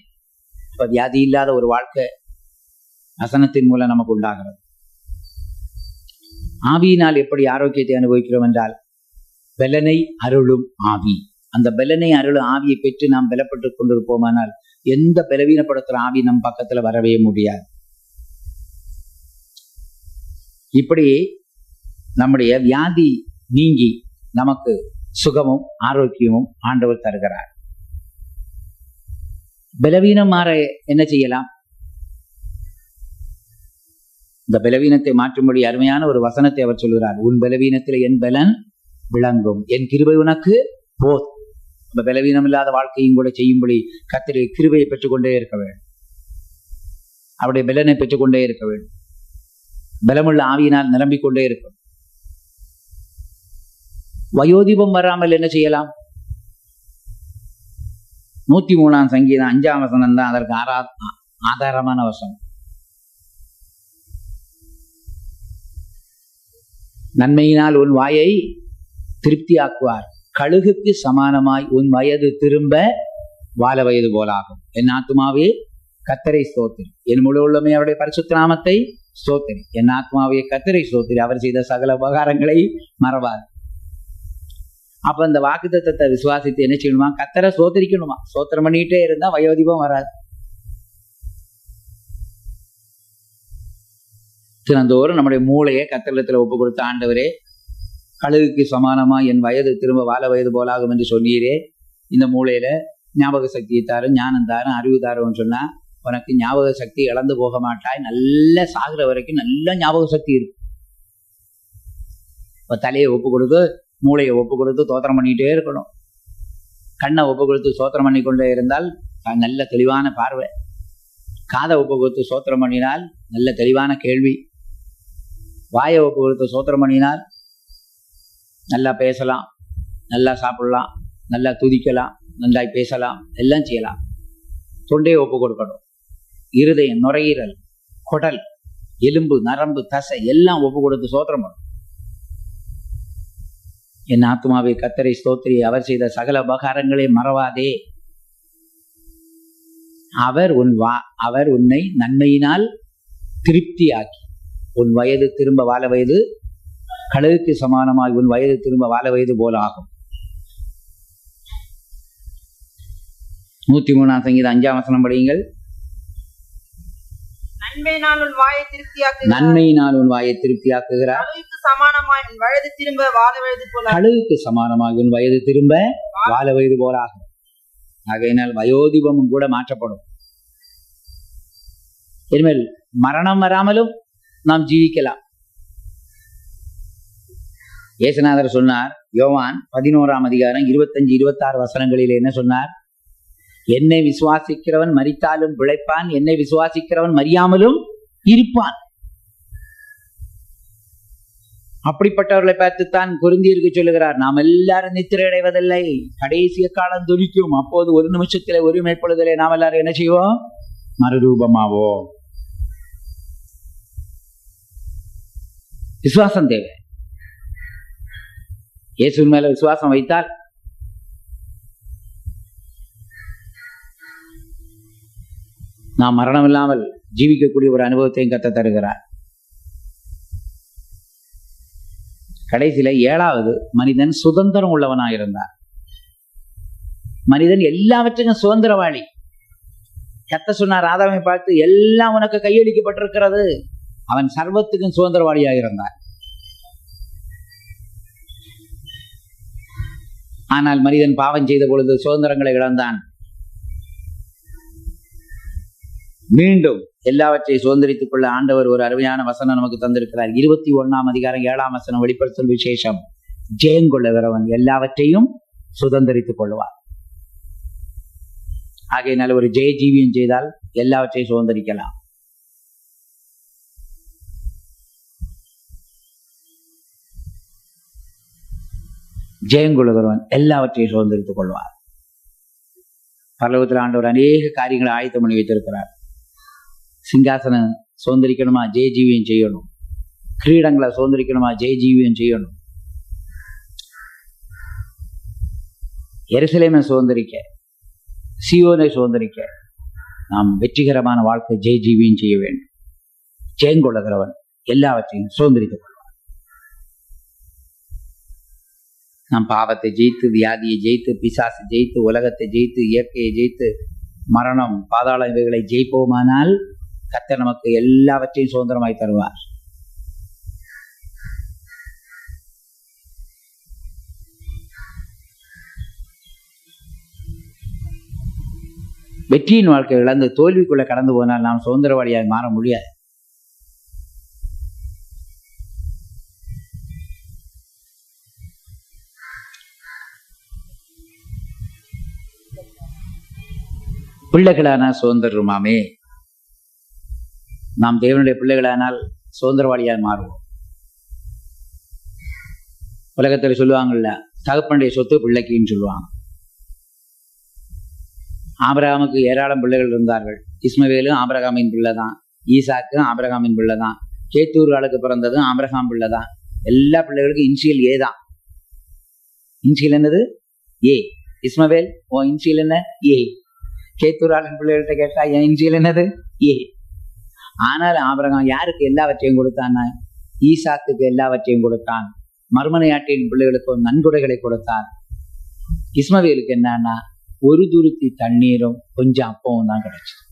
இப்ப வியாதி இல்லாத ஒரு வாழ்க்கை வசனத்தின் மூலம் நமக்கு உண்டாகிறது. ஆவியினால் எப்படி ஆரோக்கியத்தை அனுபவிக்கிறோம் என்றால், பலனை அருளும் ஆவி. அந்த பலனை அருளும் ஆவியை பெற்று நாம் பலப்பட்டு கொண்டிருப்போமானால் எந்த பலவீனப்படுத்துற ஆவி நம் பக்கத்துல வரவே முடியாது. இப்படி நம்முடைய வியாதி நீங்கி நமக்கு சுகமும் ஆரோக்கியமும் ஆண்டவர் தருகிறார். பலவீனம் மாற என்ன செய்யலாம்? இந்த பலவீனத்தை மாற்றும்படி அருமையான ஒரு வசனத்தை அவர் சொல்கிறார். உன் பலவீனத்தில் என் பலன் விளங்கும், என் கிருபை உனக்கு போதும். அந்த பலவீனம் இல்லாத வாழ்க்கையும் கூட செய்யும்படி கர்த்தருடைய கிருபையை பெற்றுக்கொண்டே இருக்க வேண்டும். அவருடைய பலனை பெற்றுக்கொண்டே இருக்க வேண்டும். பலமுள்ள ஆவியினால் நிரம்பிக்கொண்டே இருக்கும். வயோதிபம் வராமல் என்ன செய்யலாம்? 103 சங்கீதம் 5 தான் அதற்கு ஆதாரமான வசனம். நன்மையினால் உன் வாயை திருப்தியாக்குவார், கழுகுக்கு சமானமாய் உன் வயது திரும்ப வால வயது போலாகும். என் ஆத்துமாவே கர்த்தரை ஸ்தோத்திரி, என் முழு உள்ளமே அவருடைய பரிசுத்த நாமத்தை ஸ்தோத்திரி. என் ஆத்மாவே கர்த்தரை ஸ்தோத்திரி, அவர் செய்த சகல உபகாரங்களை மறவார். அப்ப இந்த வாக்குத்தத்தத்தை விசுவாசித்து என்ன செய்யணுமா? கர்த்தரை ஸ்தோத்திரிக்கணுமா? ஸ்தோத்திரம் பண்ணிட்டே இருந்தா வயோதிபம் வராது. தினந்தோறும் நம்முடைய மூளையை கர்த்தரிடத்துல ஒப்பு கொடுத்த ஆண்டவரே, கழுகுக்கு சமானமா என் வயது திரும்ப வாழ வயது போலாகும் என்று சொன்னீரே, இந்த மூளையில ஞாபக சக்தியை தாரும், ஞானம் தாரும், அறிவு தாரும் சொன்னா உனக்கு ஞாபக சக்தி இழந்து போக மாட்டாய். நல்ல சாகுற வரைக்கும் நல்ல ஞாபக சக்தி இருக்கு. இப்போ தலையை ஒப்பு கொடுத்து மூளையை ஒப்பு கொடுத்து சோத்திரம் பண்ணிக்கிட்டே இருக்கணும். கண்ணை ஒப்பு கொடுத்து சோத்திரம் பண்ணி கொண்டே இருந்தால் நல்ல தெளிவான பார்வை. காதை ஒப்பு கொடுத்து சோத்திரம் பண்ணினால் நல்ல தெளிவான கேள்வி. வாயை ஒப்பு கொடுத்து சோத்திரம் பண்ணினால் நல்லா பேசலாம், நல்லா சாப்பிடலாம், நல்லா துதிக்கலாம், நல்லா பேசலாம், எல்லாம் செய்யலாம். தொண்டையை ஒப்பு கொடுக்கணும். இருதயம், நுரையீரல், குடல், எலும்பு, நரம்பு, தசை எல்லாம் ஒப்பு கொடுத்து சோத்திரம் பண்ணும். என் ஆத்மாவை கர்த்தரை ஸ்தோத்திரி, அவர் செய்த சகல உபகாரங்களை மறவாதே. அவர் உன்னை நன்மையினால் திருப்தியாக்கி உன் வயது திரும்ப வாழ வயது கழுகுக்கு சமானமாய் உன் வயது திரும்ப வாழ வயது போல ஆகும். 103 சங்கீதம் 5 வசனம் படியுங்கள். நன்மையினால் உன் வாயை திருப்தியாக்குகிறார். நன்மையினால் உன் வாயை திருப்தியாக்குகிறார். கழுகுக்கு சமானமாய் உன் வயது திரும்ப வாழ வயது போல. கழுகுக்கு சமானமாய் உன் வயது திரும்ப வாழ வயது போல ஆகும். ஆகையினால் வயோதிபமும் கூட மாற்றப்படும். இனிமேல் மரணம் வராமலும் நாம் ஜீவிக்கலாம். இயேசுநாதர் சொன்னார், யோவான் 11 அதிகாரம் 25-26 வசனங்களில் என்ன சொன்னார்? என்னை விசுவாசிக்கிறவன் மரித்தாலும் பிழைப்பான், என்னை விசுவாசிக்கிறவன் மரியாமலும் இருப்பான். அப்படிப்பட்டவர்களை பார்த்துத்தான் கொரிந்தியருக்கு சொல்லுகிறார், நாம் எல்லாரும் நித்திரை அடைவதில்லை, கடைசிய காலம் துடிக்கும், அப்போது ஒரு நிமிஷத்திலே ஒரு மேற்பொழுதிலே நாம் எல்லாரும் என்ன செய்வோம்? மறுரூபமாவோம். விசுவாசம் தேவை. இயேசுவின் மேல விசுவாசம் வைத்தால் நாம் மரணம் இல்லாமல் ஜீவிக்கக்கூடிய ஒரு அனுபவத்தையும் கத்த தருகிறார். கடைசியில 7வது மனிதன் சுதந்திரம் உள்ளவனாயிருந்தார். மனிதன் எல்லாவற்றுக்கும் சுதந்திரவாளி. கத்த சொன்னார் ஆதாமை பார்த்து, எல்லாம் உனக்கு கையளிக்கப்பட்டிருக்கிறது. அவன் சர்வத்துக்கும் சுதந்திரவாளியாக இருந்தான். ஆனால் மனிதன் பாவம் செய்த பொழுது சுதந்திரங்களை இழந்தான். மீண்டும் எல்லாவற்றையும் சுதந்திரித்துக் கொள்ள ஆண்டவர் ஒரு அருமையான வசனம் நமக்கு தந்திருக்கிறார். 21 அதிகாரம் 7 வசனம் வெளிப்படுத்தல் விசேஷம். ஜெயங்கொள்ளுகிறவன் எல்லாவற்றையும் சுதந்திரித்துக் கொள்வார். ஆகையினால் ஒரு ஜெய ஜீவியம் செய்தால் எல்லாவற்றையும் சுதந்திரிக்கலாம். ஜெயங்கொள்ளுகிறவன் எல்லாவற்றையும் சுதந்திரித்துக் கொள்வார். பரலோகத்தில் ஆண்டவர் அநேக காரியங்களை ஆயத்தம் பண்ணி வைத்திருக்கிறார். சிங்காசனம் சுதந்திரிக்கணுமா? ஜெய ஜீவியம் செய்யணும். கிரீடங்களை சுதந்திரிக்கணுமா? ஜெய ஜீவியம் செய்யணும். எருசலேமை சுதந்திரிக்க, சீயோனை சுதந்திரிக்க நாம் வெற்றிகரமான வாழ்க்கை ஜெய ஜீவியம் செய்ய வேண்டும். ஜெயங்கொள்ளுகிறவன் எல்லாவற்றையும் சுதந்திரித்துக் கொள்வார். நாம் பாவத்தை ஜெயித்து, வியாதியை ஜெயித்து, பிசாசை ஜெயித்து, உலகத்தை ஜெயித்து, இயற்கையை ஜெயித்து, மரணம், பாதாள இவைகளை ஜெயிப்போமானால் கர்த்தர் நமக்கு எல்லாவற்றையும் சுதந்திரமாய் தருவார். வெற்றியின் வாழ்க்கை இழந்து தோல்விக்குள்ள கடந்து போனால் நாம் சுதந்திரவாளியாக மாற முடியாது. பிள்ளைகளானால் சுதந்திரமாமே. நாம் தேவனுடைய பிள்ளைகளானால் சுதந்திரவாளியாக மாறுவோம். உலகத்தில் சொல்லுவாங்கல்ல, தகப்பனுடைய சொத்து பிள்ளைக்குன்னு சொல்லுவாங்க. ஆபிரகாமுக்கு ஏராளம் பிள்ளைகள் இருந்தார்கள். இஸ்மவேலும் ஆபிரகாமின் பிள்ளை தான், ஈசாக்கும் ஆபிரகாமின் பிள்ளை தான், கேத்தூர் ஆளுக்கு பிறந்ததும் ஆபிரகாம் பிள்ளை தான். எல்லா பிள்ளைகளுக்கும் இன்சியல் ஏ தான். இன்சியல் என்னது? ஏ. இஸ்மவேல் ஓ இன்சியல் என்ன? ஏ. கேத்தூர் ஆளின் பிள்ளைகள்கிட்ட கேட்டா என் இன்சியல் என்னது? ஏ. ஆனால் ஆபிரகாம் யாருக்கு எல்லாவற்றையும் கொடுத்தான்னா, ஈசாக்குக்கு எல்லாவற்றையும் கொடுத்தான். மறுமனையாட்டின் பிள்ளைகளுக்கும் நன்கொடைகளை கொடுத்தான். இஸ்மவேலுக்கு என்னன்னா, ஒரு துருத்தி தண்ணீரும் கொஞ்சம் அப்பவும் தான் கிடைச்சது.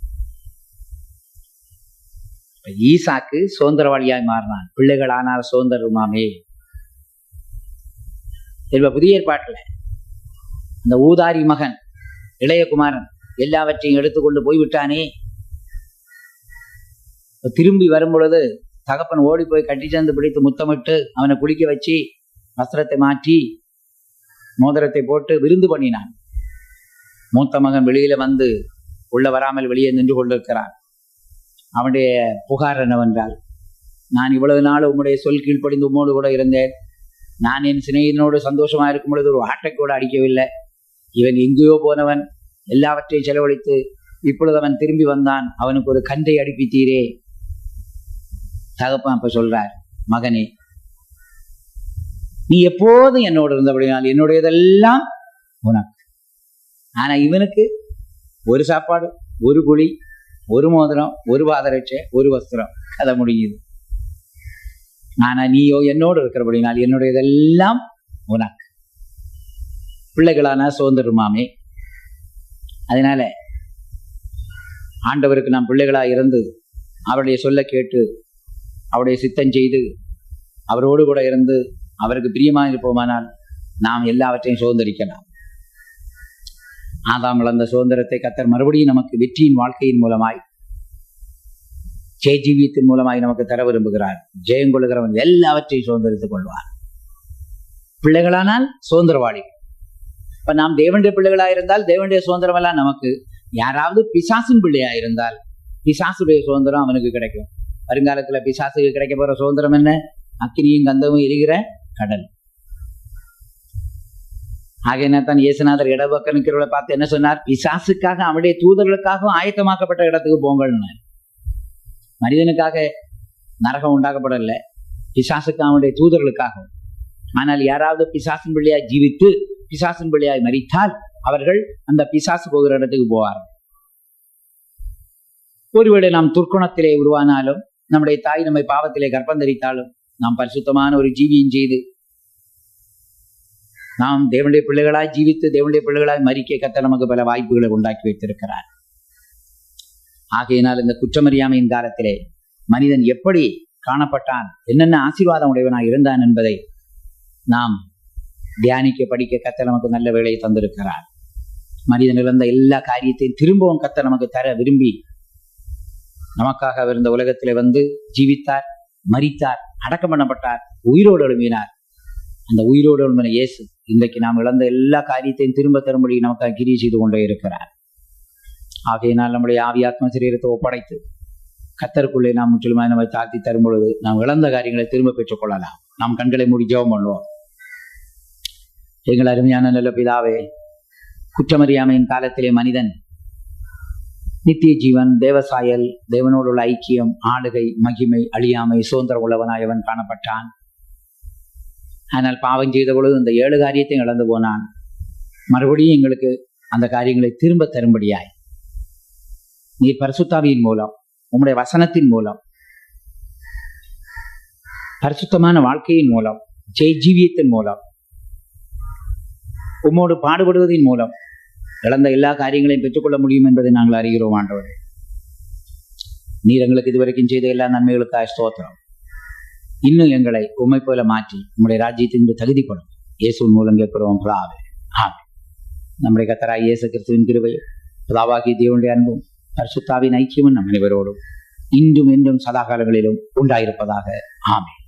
ஈசாக்கு சுதந்திரவாளியாய் மாறினான். பிள்ளைகள் ஆனால் சுதந்திரமாமே. இப்ப புதிய ஏற்பாட்டில் அந்த ஊதாரி மகன் இளையகுமாரன் எல்லாவற்றையும் எடுத்துக்கொண்டு போய்விட்டானே. திரும்பி வரும் பொழுது தகப்பன் ஓடி போய் கட்டி சேர்ந்து பிடித்து முத்தமிட்டு அவனை குளிக்க வச்சு வஸ்திரத்தை மாற்றி மோதிரத்தை போட்டு விருந்து பண்ணினான். மூத்த மகன் வெளியில வந்து உள்ள வராமல் வெளியே நின்று கொண்டிருக்கிறான். அவனுடைய புகார் என்னவென்றால், நான் இவ்வளவு நாள் உம்முடைய சொல் கீழ்ப்படிந்து உம்மோடு கூட இருந்தேன். நான் என் சிநேகிதனோடு சந்தோஷமா இருக்கும் பொழுது ஒரு ஆட்டை கூட அடிக்கவில்லை. இவன் எங்கேயோ போனவன், எல்லாவற்றையும் செலவழித்து இப்பொழுது அவன் திரும்பி வந்தான். அவனுக்கு ஒரு கன்றை அடிப்பித்தீரே. தகப்பன் அப்ப சொல்றார், மகனே, நீ எப்போதும் என்னோடு இருந்தபடினால் என்னுடையதெல்லாம் உனக்கு. ஆனா இவனுக்கு ஒரு சாப்பாடு ஒரு குழி, ஒரு மோதிரம், ஒரு பாதரட்சை, ஒரு வஸ்திரம், கதை முடியுது. ஆனா நீயோ என்னோடு இருக்கிறபடினால் என்னுடையதெல்லாம் உனக்கு. பிள்ளைகளானா சுதந்திரமாமே. அதனால ஆண்டவருக்கு நாம் பிள்ளைகளா இருந்து அவருடைய சொல்ல கேட்டு அவருடைய சித்தம் செய்து அவரோடு கூட இருந்து அவருக்கு பிரியமாக இருப்போமானால் நாம் எல்லாவற்றையும் சுதந்திரிக்கலாம். ஆதாம் இழந்த சுதந்திரத்தை கர்த்தர் மறுபடியும் நமக்கு வெற்றியின் வாழ்க்கையின் மூலமாய், ஜெயஜீவியத்தின் மூலமாய் நமக்கு தர விரும்புகிறார். ஜெயம் கொள்ளுகிறவன் எல்லாவற்றையும் சுதந்திரித்துக் கொள்வார். பிள்ளைகளானால் சுதந்திரவாளி. இப்ப நாம் தேவனுடைய பிள்ளைகளாயிருந்தால் தேவனுடைய சுதந்திரம் எல்லாம் நமக்கு. யாராவது பிசாசின் பிள்ளையா இருந்தால் பிசாசுடைய சுதந்திரம் அவனுக்கு கிடைக்கும். வருங்காலத்துல பிசாசுக்கு கிடைக்க போற சுதந்திரம் என்ன? அக்கினியும் கந்தமும் எரிகிற கடல். ஆகையினா தான் இயேசுநாதர் இடப்பக்கம் நிற்கிறவளை பார்த்து என்ன சொன்னார்? பிசாசுக்காக அவனுடைய தூதர்களுக்காகவும் ஆயத்தமாக்கப்பட்ட இடத்துக்கு போங்கள்னு. மனிதனுக்காக நரகம் உண்டாக்கப்படல, பிசாசுக்கு அவனுடைய தூதர்களுக்காகவும். ஆனால் யாராவது பிசாசின் பிள்ளையாய் ஜீவித்து பிசாசின் பிள்ளையாய் மரித்தால் அவர்கள் அந்த பிசாசு போகிற இடத்துக்கு போவார்கள். ஒருவேளை நாம் துர்க்குணத்திலே உருவானாலும், நம்முடைய தாய் நம்மை பாவத்திலே கர்ப்பந்தரித்தாலும், நாம் பரிசுத்தமான ஒரு ஜீவியம் செய்து நாம் தேவனுடைய பிள்ளைகளாய் ஜீவித்து தேவனுடைய பிள்ளைகளாய் மரிக்க கர்த்தர் நமக்கு பல வாய்ப்புகளை உண்டாக்கி வைத்திருக்கிறார். ஆகையினால் இந்த குற்றமறியாமையின் காலத்திலே மனிதன் எப்படி காணப்பட்டான், என்னென்ன ஆசீர்வாதம் உடையவனாய் இருந்தான் என்பதை நாம் தியானிக்க படிக்க கர்த்தர் நமக்கு நல்ல வேலையை தந்திருக்கிறார். மனிதன் இழந்த எல்லா காரியத்தையும் திரும்பவும் கர்த்தர் நமக்கு தர விரும்பி நமக்காக அவர் இந்த உலகத்திலே வந்து ஜீவித்தார், மரித்தார், அடக்கம் பண்ணப்பட்டார், உயிரோடு எழும்பினார். அந்த உயிரோடு எழும்பின இயேசு இன்றைக்கு நாம் இழந்த எல்லா காரியத்தையும் திரும்ப தரும்படி நமக்காக கிரியை செய்து கொண்டே இருக்கிறார். ஆகையினால் நம்முடைய ஆவியாத்ம சரீரத்தை ஒப்படைத்து கர்த்தருக்குள்ளே நாம் முற்றிலுமாய் நம்மை தாழ்த்தி தரும் பொழுது நாம் இழந்த காரியங்களை திரும்ப பெற்றுக் கொள்ளலாம். நாம் கண்களை மூடி ஜெபம் பண்ணுவோம். எங்கள் அருமையான நல்ல பிதாவே, குற்றமறியாமையின் காலத்திலே மனிதன் நித்திய ஜீவன், தேவசாயல், தேவனோடு உள்ள ஐக்கியம், ஆளுகை, மகிமை, அழியாமை, சுதந்திரம் உள்ளவனாயவன் காணப்பட்டான். ஆனால் பாவம் செய்த பொழுது இந்த 7 காரியத்தையும் இழந்து போனான். மறுபடியும் எங்களுக்கு அந்த காரியங்களை திரும்ப தரும்படியாய் நீர் பரிசுத்தாவியின் மூலம், உம்முடைய வசனத்தின் மூலம், பரிசுத்தமான வாழ்க்கையின் மூலம், ஜெயஜீவியத்தின் மூலம், உம்மோடு பாடுபடுவதன் மூலம் இழந்த எல்லா காரியங்களையும் பெற்றுக்கொள்ள முடியும் என்பதை நாங்கள் அறிகிறோம். ஆண்டவரே, நீர் எங்களுக்கு இதுவரைக்கும் செய்த எல்லா நன்மைகளுக்காக ஸ்தோத்திரம். இன்னும் எங்களை உம்மை போல மாற்றி உம்முடைய ராஜ்யத்தின் தகுதி கொள்ளும். இயேசுவின் மூலம் கேட்கிறோம் பிதாவே, ஆமென். நம்முடைய கர்த்தராகிய இயேசு கிறிஸ்துவின் கிருபையும் பிதாவாகிய தேவனுடைய அன்பும் பரிசுத்தாவின் ஐக்கியமும் நம் அனைவரோடும் இன்றும் என்றும் சதா காலங்களிலும் உண்டாயிருப்பதாக. ஆமென்.